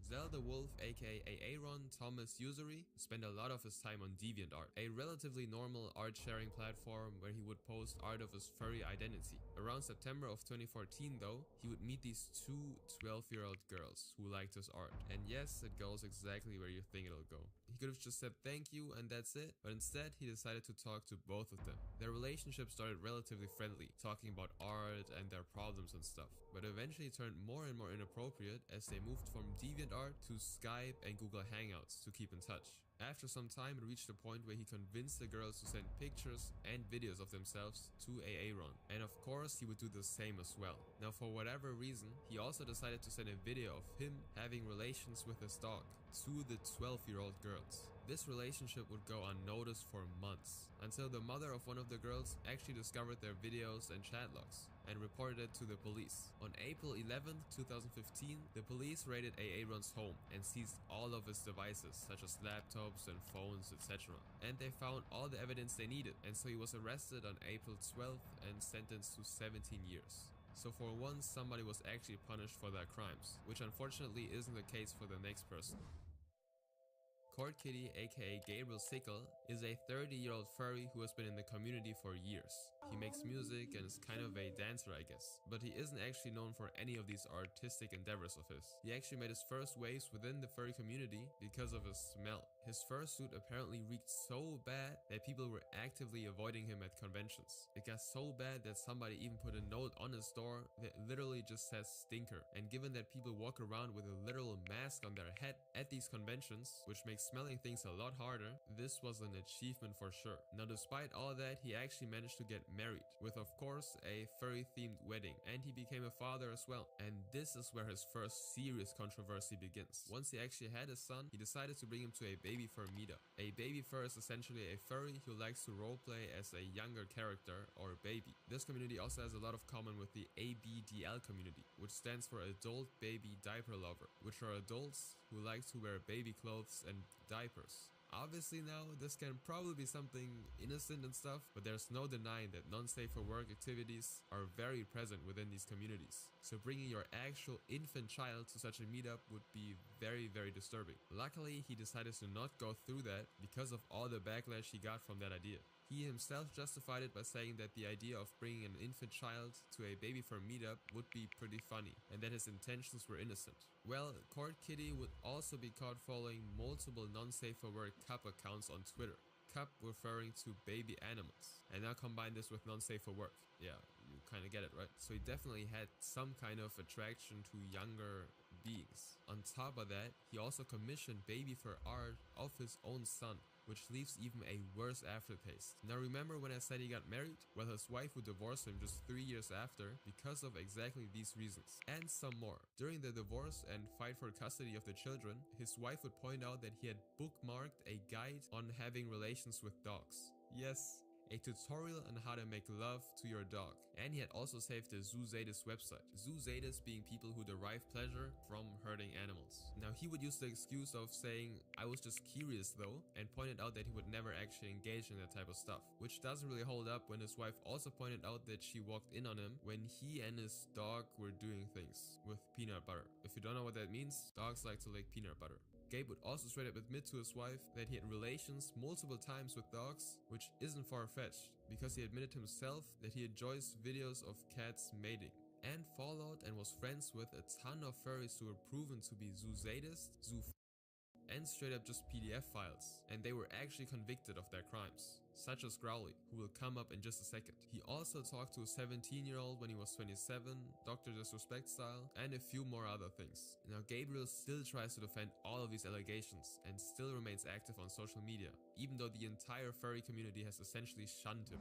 D: Zelda Wolf, aka Aaron Thomas Usury, spent a lot of his time on DeviantArt, a relatively normal art sharing platform where he would post art of his furry identity. Around September of 2014 though, he would meet these two 12-year-old girls who liked his art. And yes, it goes exactly where you think it'll go. He could have just said thank you and that's it, but instead he decided to talk to both of them. Their relationship started relatively friendly, talking about art and their problems and stuff, but eventually turned more and more inappropriate as they moved from DeviantArt to Skype and Google Hangouts to keep in touch. After some time, it reached a point where he convinced the girls to send pictures and videos of themselves to Aaron. And of course, he would do the same as well. Now, for whatever reason, he also decided to send a video of him having relations with his dog to the 12-year-old girls. This relationship would go unnoticed for months, until the mother of one of the girls actually discovered their videos and chat logs and reported it to the police. On April 11th, 2015, the police raided Aaron's home and seized all of his devices, such as laptops and phones, etc. And they found all the evidence they needed, and so he was arrested on April 12th and sentenced to 17 years. So for once, somebody was actually punished for their crimes, which unfortunately isn't the case for the next person. Court Kitty, aka Gabriel Sickle, is a 30-year-old furry who has been in the community for years. He makes music and is kind of a dancer, I guess, but he isn't actually known for any of these artistic endeavors of his. He actually made his first waves within the furry community because of his smell. His fursuit apparently reeked so bad that people were actively avoiding him at conventions. It got so bad that somebody even put a note on his door that literally just says stinker. And given that people walk around with a literal mask on their head at these conventions, which makes smelling things a lot harder, this was an achievement for sure. Now despite all that, he actually managed to get married, with of course a furry themed wedding, and he became a father as well. And this is where his first serious controversy begins. Once he actually had a son, he decided to bring him to a baby fur meetup. A baby fur is essentially a furry who likes to roleplay as a younger character or baby. This community also has a lot of common with the ABDL community, which stands for Adult Baby Diaper Lover, which are adults who like to wear baby clothes and diapers. Obviously now, this can probably be something innocent and stuff, but there's no denying that non-safe for work activities are very present within these communities. So bringing your actual infant child to such a meetup would be very, very disturbing. Luckily, he decided to not go through that because of all the backlash he got from that idea. He himself justified it by saying that the idea of bringing an infant child to a baby fur meetup would be pretty funny, and that his intentions were innocent. Well, Court Kitty would also be caught following multiple non-safe for work cup accounts on Twitter. Cup referring to baby animals. And now combine this with non-safe for work. Yeah, you kind of get it, right? So he definitely had some kind of attraction to younger beings. On top of that, he also commissioned baby fur art of his own son, which leaves even a worse aftertaste. Now remember when I said he got married? Well, his wife would divorce him just 3 years after because of exactly these reasons. And some more. During the divorce and fight for custody of the children, his wife would point out that he had bookmarked a guide on having relations with dogs. Yes, a tutorial on how to make love to your dog. And he had also saved the Zoozadis website. Zoozadis being people who derive pleasure from hurting animals. Now he would use the excuse of saying, I was just curious though, and pointed out that he would never actually engage in that type of stuff. Which doesn't really hold up when his wife also pointed out that she walked in on him when he and his dog were doing things with peanut butter. If you don't know what that means, dogs like to lick peanut butter. Gabe would also straight up admit to his wife that he had relations multiple times with dogs, which isn't far-fetched, because he admitted himself that he enjoys videos of cats mating, and followed and was friends with a ton of furries who were proven to be Zoozadist, and straight up just PDF files, and they were actually convicted of their crimes, such as Growly, who will come up in just a second. He also talked to a 17-year-old when he was 27, Dr. Disrespect style, and a few more other things. Now Gabriel still tries to defend all of these allegations and still remains active on social media, even though the entire furry community has essentially shunned him.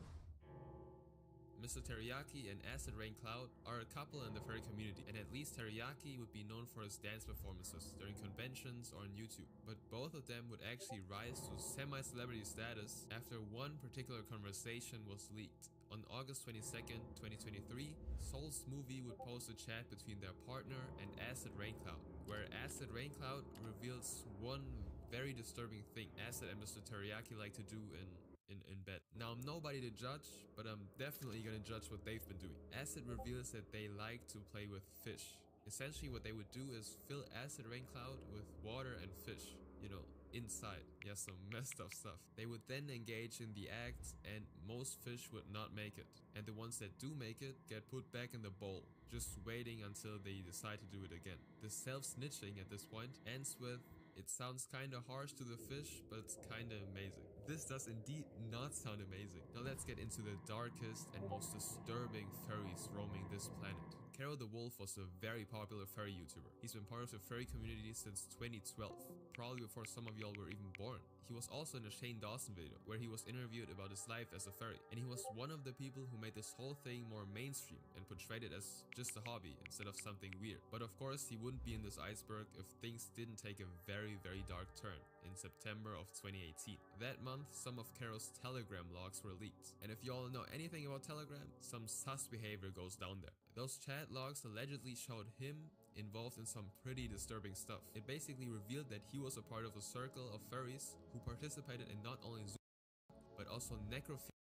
D: Mr. Teriyaki and Acid Rain Cloud are a couple in the furry community, and at least Teriyaki would be known for his dance performances during conventions or on YouTube, but both of them would actually rise to semi-celebrity status after one particular conversation was leaked. On August 22nd, 2023, Soul Smoothie would post a chat between their partner and Acid Rain Cloud, where Acid Rain Cloud reveals one very disturbing thing Acid and Mr. Teriyaki like to do in bed. Now I'm nobody to judge, but I'm definitely gonna judge what they've been doing. Acid reveals that they like to play with fish. Essentially what they would do is fill Acid Rain Cloud with water and fish, you know, inside. Yeah, some messed up stuff. They would then engage in the act, and most fish would not make it. And the ones that do make it get put back in the bowl, just waiting until they decide to do it again. The self-snitching at this point ends with, it sounds kinda harsh to the fish, but it's kinda amazing. This does indeed not sound amazing. Now let's get into the darkest and most disturbing furries roaming this planet. Kero the Wolf was a very popular furry YouTuber. He's been part of the furry community since 2012, probably before some of y'all were even born. He was also in a Shane Dawson video, where he was interviewed about his life as a furry, and he was one of the people who made this whole thing more mainstream and portrayed it as just a hobby instead of something weird. But of course, he wouldn't be in this iceberg if things didn't take a very, very dark turn in September of 2018. That month, some of Kero's Telegram logs were leaked, and if y'all know anything about Telegram, some sus behavior goes down there. Those chat logs allegedly showed him involved in some pretty disturbing stuff. It basically revealed that he was a part of a circle of furries who participated in not only but also necrophilia,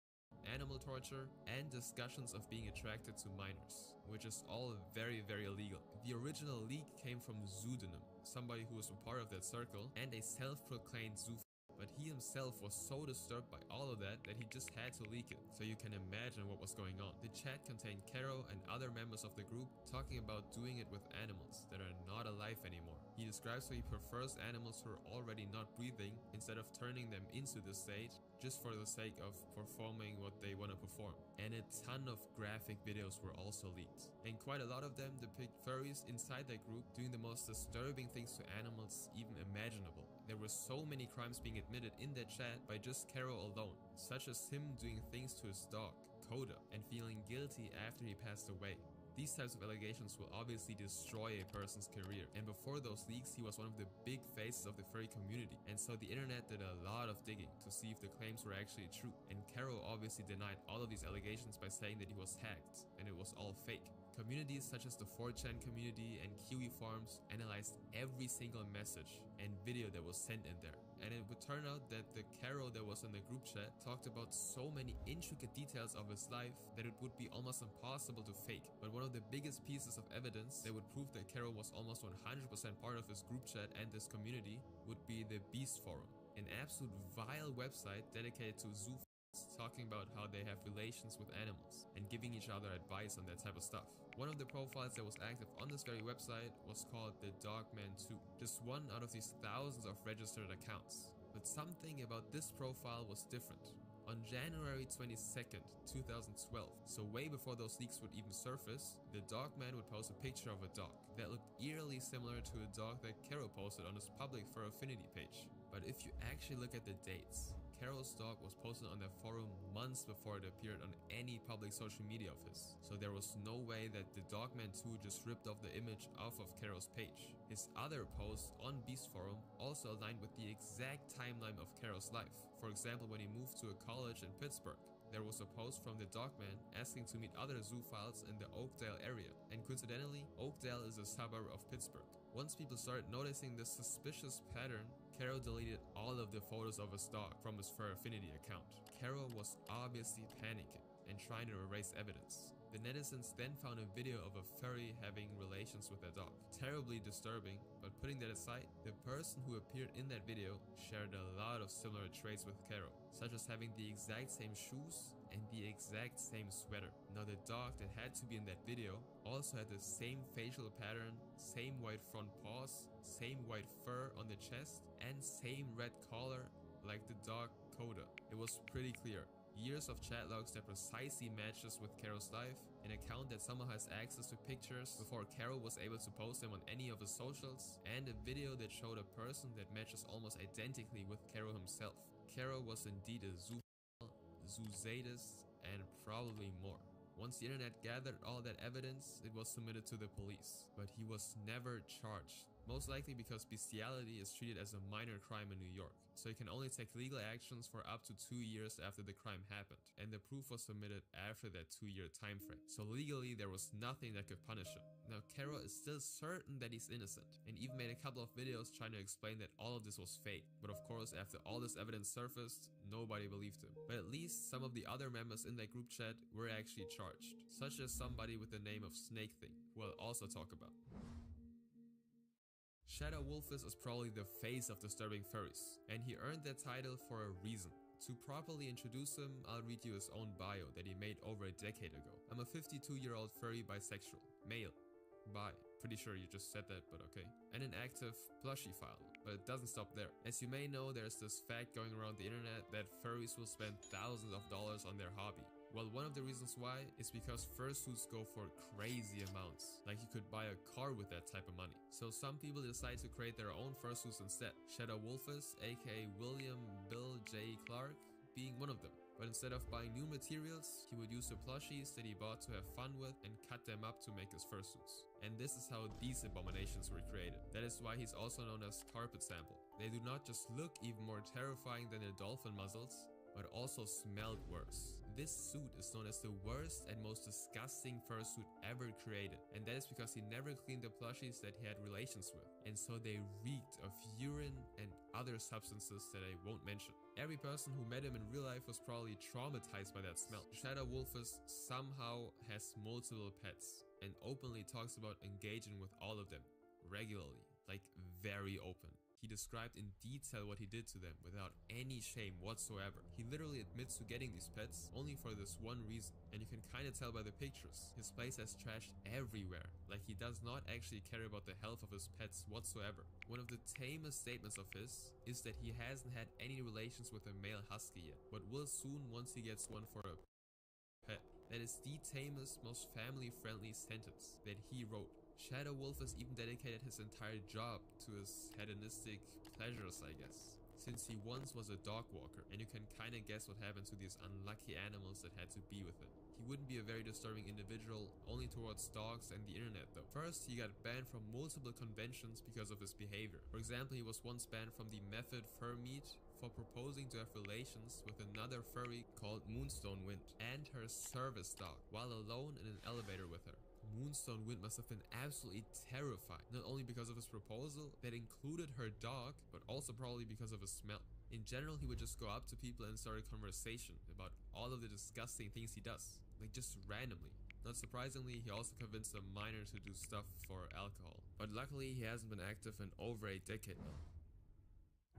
D: animal torture, and discussions of being attracted to minors, which is all very, very illegal. The original leak came from Zoodenim, somebody who was a part of that circle, and a self-proclaimed zoo. But he himself was so disturbed by all of that he just had to leak it, so you can imagine what was going on. The chat contained Kero and other members of the group talking about doing it with animals that are not not alive anymore. He describes how he prefers animals who are already not breathing instead of turning them into this state just for the sake of performing what they want to perform. And a ton of graphic videos were also leaked. And quite a lot of them depict furries inside that group doing the most disturbing things to animals even imaginable. There were so many crimes being admitted in that chat by just Carol alone, such as him doing things to his dog, Coda, and feeling guilty after he passed away. These types of allegations will obviously destroy a person's career, and before those leaks he was one of the big faces of the furry community, and so the internet did a lot of digging to see if the claims were actually true. And Carol obviously denied all of these allegations by saying that he was hacked and it was all fake. Communities such as the 4chan community and Kiwi forums analyzed every single message and video that was sent in there. And it would turn out that the Carol that was in the group chat talked about so many intricate details of his life that it would be almost impossible to fake. But one of the biggest pieces of evidence that would prove that Carol was almost 100% part of his group chat and this community would be the Beast Forum, an absolute vile website dedicated to zoo talking about how they have relations with animals and giving each other advice on that type of stuff. One of the profiles that was active on this very website was called the Dogman 2, just one out of these thousands of registered accounts. But something about this profile was different. On January 22nd, 2012, so way before those leaks would even surface, the Dogman would post a picture of a dog that looked eerily similar to a dog that Carol posted on his public fur affinity page. But if you actually look at the dates, Carol's dog was posted on that forum months before it appeared on any public social media of his. So there was no way that the Dogman 2 just ripped off the image off of Carol's page. His other posts on Beast Forum also aligned with the exact timeline of Carol's life. For example, when he moved to a college in Pittsburgh, there was a post from the Dogman asking to meet other zoophiles in the Oakdale area. And coincidentally, Oakdale is a suburb of Pittsburgh. Once people started noticing this suspicious pattern, Carol deleted all of the photos of his dog from his fur affinity account. Carol was obviously panicking and trying to erase evidence. The netizens then found a video of a furry having relations with their dog. Terribly disturbing, but putting that aside, the person who appeared in that video shared a lot of similar traits with Carol, such as having the exact same shoes and the exact same sweater. Now the dog that had to be in that video also had the same facial pattern, same white front paws, same white fur on the chest, and same red collar like the dog Coda. It was pretty clear. Years of chat logs that precisely matches with Carol's life, an account that somehow has access to pictures before Carol was able to post them on any of his socials, and a video that showed a person that matches almost identically with Carol himself. Carol was indeed a zoozadist, and probably more. Once the internet gathered all that evidence, it was submitted to the police, but he was never charged. Most likely because bestiality is treated as a minor crime in New York, so he can only take legal actions for up to 2 years after the crime happened, and the proof was submitted after that 2-year time frame. So legally there was nothing that could punish him. Now Carol is still certain that he's innocent, and even made a couple of videos trying to explain that all of this was fake. But of course, after all this evidence surfaced, nobody believed him. But at least some of the other members in that group chat were actually charged, such as somebody with the name of Snake Thing, who I'll also talk about. Shadow Wolfus is probably the face of disturbing furries, and he earned that title for a reason. To properly introduce him, I'll read you his own bio that he made over a decade ago. I'm a 52-year-old furry bisexual, male, bi, pretty sure you just said that, but okay, and an active plushie file. But it doesn't stop there. As you may know, there's this fact going around the internet that furries will spend thousands of dollars on their hobby. Well, one of the reasons why is because fursuits go for crazy amounts. Like you could buy a car with that type of money. So some people decide to create their own fursuits instead. Shadow Wolfus, aka William Bill J. Clark, being one of them. But instead of buying new materials, he would use the plushies that he bought to have fun with and cut them up to make his fursuits. And this is how these abominations were created. That is why he's also known as Carpet Sample. They do not just look even more terrifying than the dolphin muzzles, but also smelled worse. This suit is known as the worst and most disgusting fursuit ever created, and that is because he never cleaned the plushies that he had relations with, and so they reeked of urine and other substances that I won't mention. Every person who met him in real life was probably traumatized by that smell. Shadow Wolfus somehow has multiple pets and openly talks about engaging with all of them regularly, like very open. He described in detail what he did to them without any shame whatsoever. He literally admits to getting these pets only for this one reason, and you can kinda tell by the pictures. His place has trash everywhere, like he does not actually care about the health of his pets whatsoever. One of the tamest statements of his is that he hasn't had any relations with a male husky yet, but will soon once he gets one for a pet. That is the tamest, most family-friendly sentence that he wrote. Shadow Wolf has even dedicated his entire job to his hedonistic pleasures, I guess, since he once was a dog walker, and you can kinda guess what happened to these unlucky animals that had to be with him. He wouldn't be a very disturbing individual only towards dogs and the internet though. First, he got banned from multiple conventions because of his behavior. For example, he was once banned from the Method Fur Meet for proposing to have relations with another furry called Moonstone Wind and her service dog while alone in an elevator with her. Moonstone Wind must have been absolutely terrified, not only because of his proposal that included her dog, but also probably because of his smell. In general, he would just go up to people and start a conversation about all of the disgusting things he does, like just randomly. Not surprisingly, he also convinced a minor to do stuff for alcohol, but luckily he hasn't been active in over a decade now.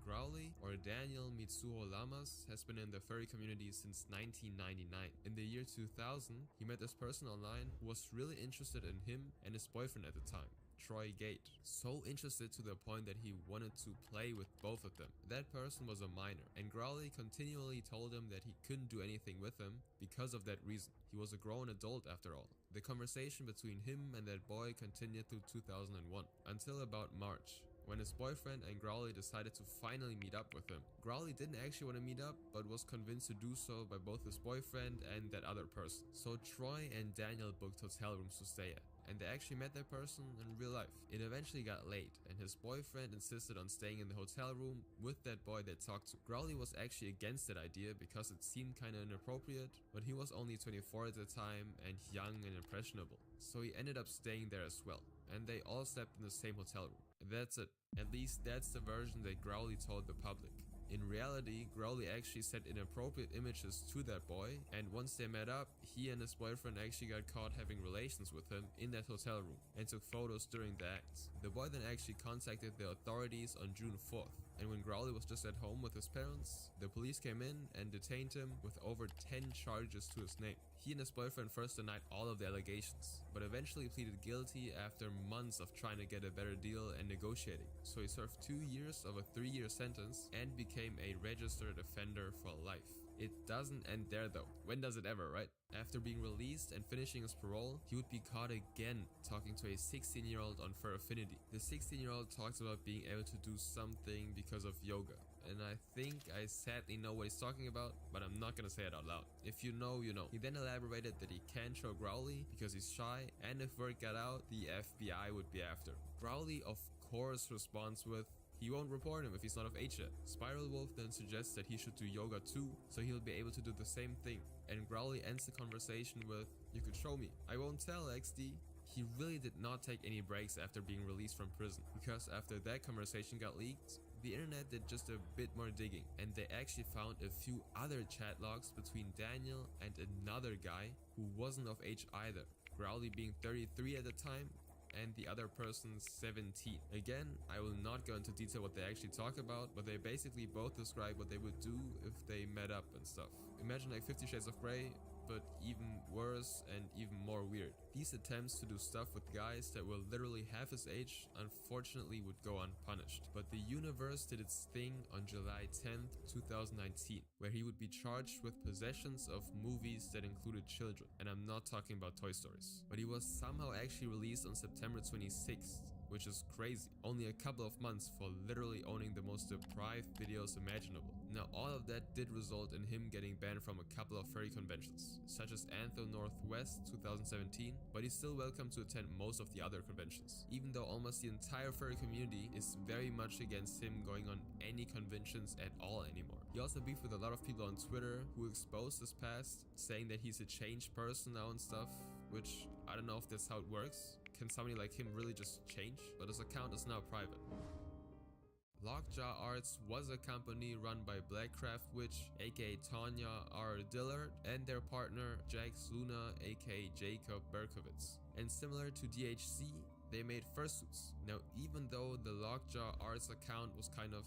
D: Growly, or Daniel Mitsuho Lamas, has been in the furry community since 1999. In the year 2000, he met this person online who was really interested in him and his boyfriend at the time, Troy Gate. So interested to the point that he wanted to play with both of them. That person was a minor, and Growly continually told him that he couldn't do anything with him because of that reason. He was a grown adult after all. The conversation between him and that boy continued through 2001, until about March, when his boyfriend and Growly decided to finally meet up with him. Growly didn't actually want to meet up, but was convinced to do so by both his boyfriend and that other person. So Troy and Daniel booked hotel rooms to stay at, and they actually met that person in real life. It eventually got late, and his boyfriend insisted on staying in the hotel room with that boy they talked to. Growly was actually against that idea because it seemed kinda inappropriate, but he was only 24 at the time and young and impressionable. So he ended up staying there as well, and they all slept in the same hotel room. That's it. At least that's the version that Growly told the public. In reality, Growly actually sent inappropriate images to that boy, and once they met up, he and his boyfriend actually got caught having relations with him in that hotel room and took photos during the act. The boy then actually contacted the authorities on June 4th, and when Growly was just at home with his parents, the police came in and detained him with over 10 charges to his name. He and his boyfriend first denied all of the allegations, but eventually pleaded guilty after months of trying to get a better deal and negotiating. So he served 2 years of a 3-year sentence and became a registered offender for life. It doesn't end there though. When does it ever, right? After being released and finishing his parole, he would be caught again talking to a 16-year-old on Fur Affinity. The 16-year-old talks about being able to do something because of yoga, and I think I sadly know what he's talking about, but I'm not gonna say it out loud. If you know, you know. He then elaborated that he can't show Growly because he's shy, and if word got out, the FBI would be after. Growly of course responds with, he won't report him if he's not of age yet. Spiral Wolf then suggests that he should do yoga too, so he'll be able to do the same thing. And Growly ends the conversation with, you could show me. I won't tell, XD. He really did not take any breaks after being released from prison, because after that conversation got leaked, the internet did just a bit more digging, and they actually found a few other chat logs between Daniel and another guy who wasn't of age either. Growly being 33 at the time, and the other person's 17. Again, I will not go into detail what they actually talk about, but they basically both describe what they would do if they met up and stuff. Imagine like 50 Shades of Grey, but even worse and even more weird. These attempts to do stuff with guys that were literally half his age unfortunately would go unpunished. But the universe did its thing on July 10th, 2019, where he would be charged with possessions of movies that included children. And I'm not talking about Toy Stories. But he was somehow actually released on September 26th, which is crazy. Only a couple of months for literally owning the most deprived videos imaginable. Now all of that did result in him getting banned from a couple of furry conventions, such as Antho Northwest 2017, but he's still welcome to attend most of the other conventions, even though almost the entire furry community is very much against him going on any conventions at all anymore. He also beefed with a lot of people on Twitter who exposed his past, saying that he's a changed person now and stuff, which I don't know if that's how it works. Can somebody like him really just change? But his account is now private. Lockjaw Arts was a company run by Blackcraft Witch, aka Tanya R. Dillard, and their partner Jax Luna, aka Jacob Berkowitz. And similar to DHC, they made fursuits. Now, even though the Lockjaw Arts account was kind of,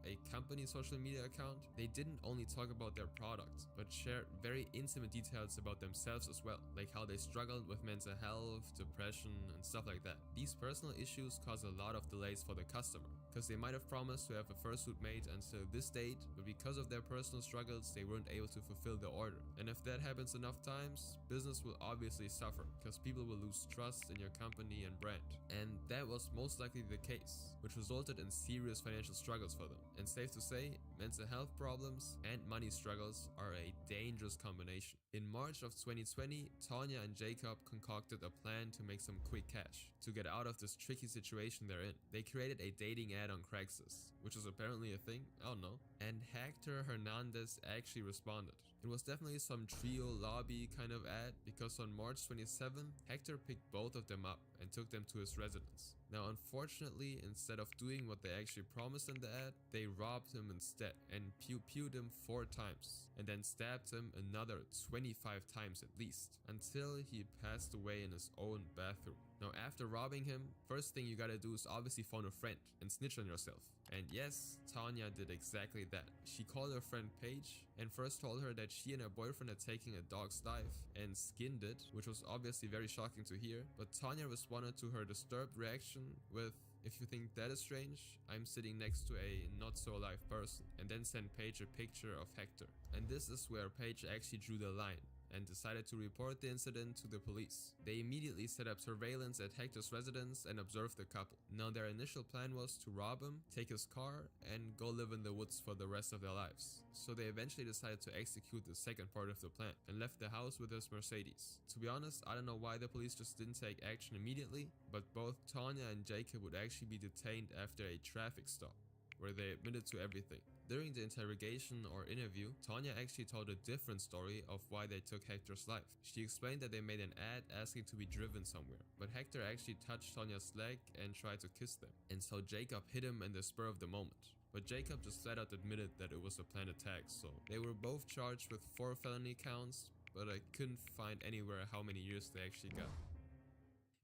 D: a company social media account, they didn't only talk about their product, but shared very intimate details about themselves as well, like how they struggled with mental health, depression, and stuff like that. These personal issues cause a lot of delays for the customer, because they might have promised to have a fursuit made until this date, but because of their personal struggles, they weren't able to fulfill the order. And if that happens enough times, business will obviously suffer, because people will lose trust in your company and brand. And that was most likely the case, which resulted in serious financial struggles for them. And safe to say, mental health problems and money struggles are a dangerous combination. In March of 2020, Tanya and Jacob concocted a plan to make some quick cash to get out of this tricky situation they're in. They created a dating ad on Craigslist, which is apparently a thing, I don't know, and Hector Hernandez actually responded. It was definitely some trio lobby kind of ad, because on March 27th, Hector picked both of them up and took them to his residence. Now, unfortunately, instead of doing what they actually promised in the ad, they robbed him instead and pew-pewed him 4 times, and then stabbed him another 25 times at least, until he passed away in his own bathroom. Now, after robbing him, first thing you gotta do is obviously phone a friend and snitch on yourself. And yes, Tanya did exactly that. She called her friend Paige and first told her that she and her boyfriend had taken a dog's life and skinned it, which was obviously very shocking to hear. But Tanya responded to her disturbed reaction with, "If you think that is strange, I'm sitting next to a not so alive person," and then sent Paige a picture of Hector. And this is where Paige actually drew the line and decided to report the incident to the police. They immediately set up surveillance at Hector's residence and observed the couple. Now, their initial plan was to rob him, take his car, and go live in the woods for the rest of their lives. So they eventually decided to execute the second part of the plan and left the house with his Mercedes. To be honest, I don't know why the police just didn't take action immediately, but both Tanya and Jacob would actually be detained after a traffic stop, where they admitted to everything. During the interrogation or interview, Tanya actually told a different story of why they took Hector's life. She explained that they made an ad asking to be driven somewhere, but Hector actually touched Tanya's leg and tried to kiss them, and so Jacob hit him in the spur of the moment. But Jacob just flat out admitted that it was a planned attack, so they were both charged with 4 felony counts, but I couldn't find anywhere how many years they actually got.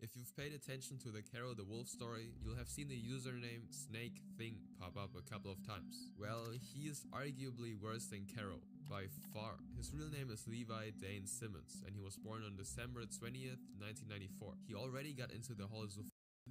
D: If you've paid attention to the Carol the Wolf story, you'll have seen the username Snake Thing pop up a couple of times. Well, he is arguably worse than Carol, by far. His real name is Levi Dane Simmons, and he was born on December 20th, 1994. He already got into the whole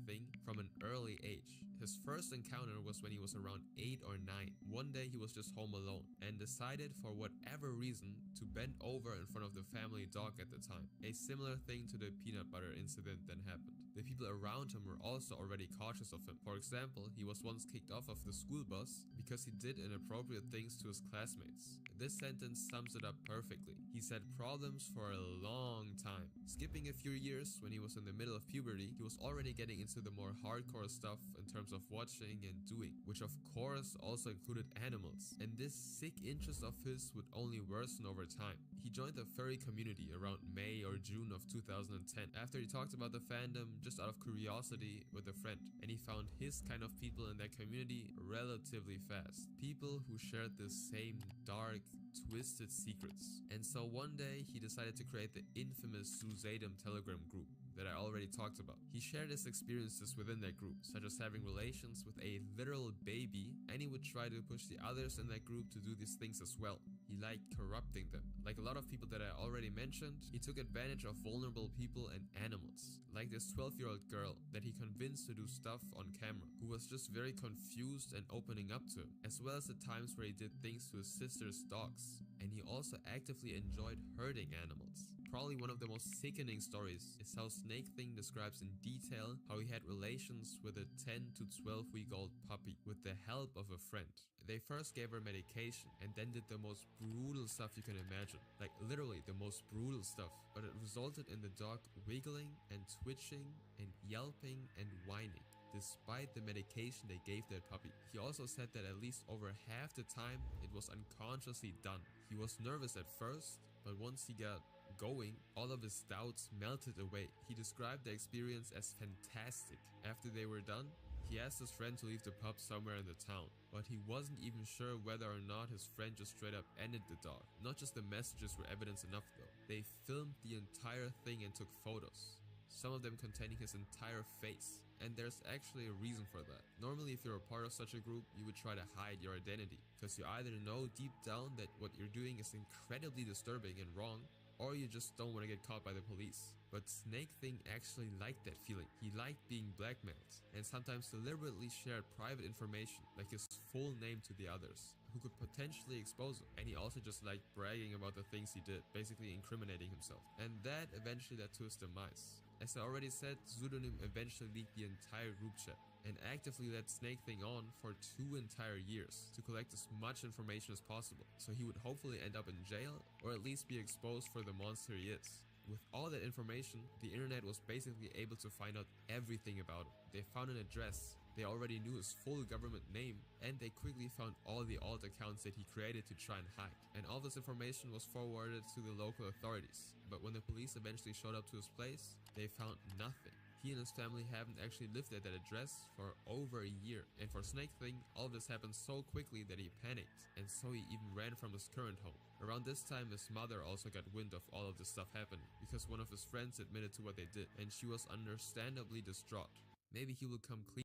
D: thing from an early age. His first encounter was when he was around 8 or 9. One day he was just home alone and decided for whatever reason to bend over in front of the family dog at the time. A similar thing to the peanut butter incident that happened. The people around him were also already cautious of him. For example, he was once kicked off of the school bus because he did inappropriate things to his classmates. This sentence sums it up perfectly. He's had problems for a long time. Skipping a few years, when he was in the middle of puberty, he was already getting into the more hardcore stuff in terms of watching and doing, which of course also included animals. And this sick interest of his would only worsen over time. He joined the furry community around May or June of 2010 after he talked about the fandom just out of curiosity with a friend, and he found his kind of people in that community relatively fast. People who shared the same dark, twisted secrets. And so one day he decided to create the infamous Zuzadem Telegram group that I already talked about. He shared his experiences within that group, such as having relations with a literal baby, and he would try to push the others in that group to do these things as well. He liked corrupting them. Like a lot of people that I already mentioned, he took advantage of vulnerable people and animals. Like this 12-year-old girl that he convinced to do stuff on camera, who was just very confused and opening up to him, as well as the times where he did things to his sister's dogs. And he also actively enjoyed hurting animals. Probably one of the most sickening stories is how Snake Thing describes in detail how he had relations with a 10 to 12-week-old puppy with the help of a friend. They first gave her medication and then did the most brutal stuff you can imagine. Like literally the most brutal stuff. But it resulted in the dog wiggling and twitching and yelping and whining, despite the medication they gave that puppy. He also said that at least over half the time it was unconsciously done. He was nervous at first, but once he got going, all of his doubts melted away. He described the experience as fantastic. After they were done, he asked his friend to leave the pup somewhere in the town, but he wasn't even sure whether or not his friend just straight up ended the dog. Not just the messages were evidence enough though. They filmed the entire thing and took photos. some of them containing his entire face. And there's actually a reason for that. Normally, if you're a part of such a group, you would try to hide your identity, because you either know deep down that what you're doing is incredibly disturbing and wrong, or you just don't want to get caught by the police. But Snake Thing actually liked that feeling. He liked being blackmailed, and sometimes deliberately shared private information, like his full name, to the others, who could potentially expose him. And he also just liked bragging about the things he did, basically incriminating himself. And that eventually led to his demise. As I already said, Pseudonym eventually leaked the entire group chat and actively led Snake Thing on for 2 entire years to collect as much information as possible, so he would hopefully end up in jail or at least be exposed for the monster he is. With all that information, the internet was basically able to find out everything about him. They found an address, they already knew his full government name, and they quickly found all the alt accounts that he created to try and hide. And all this information was forwarded to the local authorities. But when the police eventually showed up to his place, they found nothing. He and his family haven't actually lived at that address for over a year. And for Snake Thing, all this happened so quickly that he panicked, and so he even ran from his current home. Around this time, his mother also got wind of all of this stuff happening, because one of his friends admitted to what they did, and she was understandably distraught. Maybe he will come clean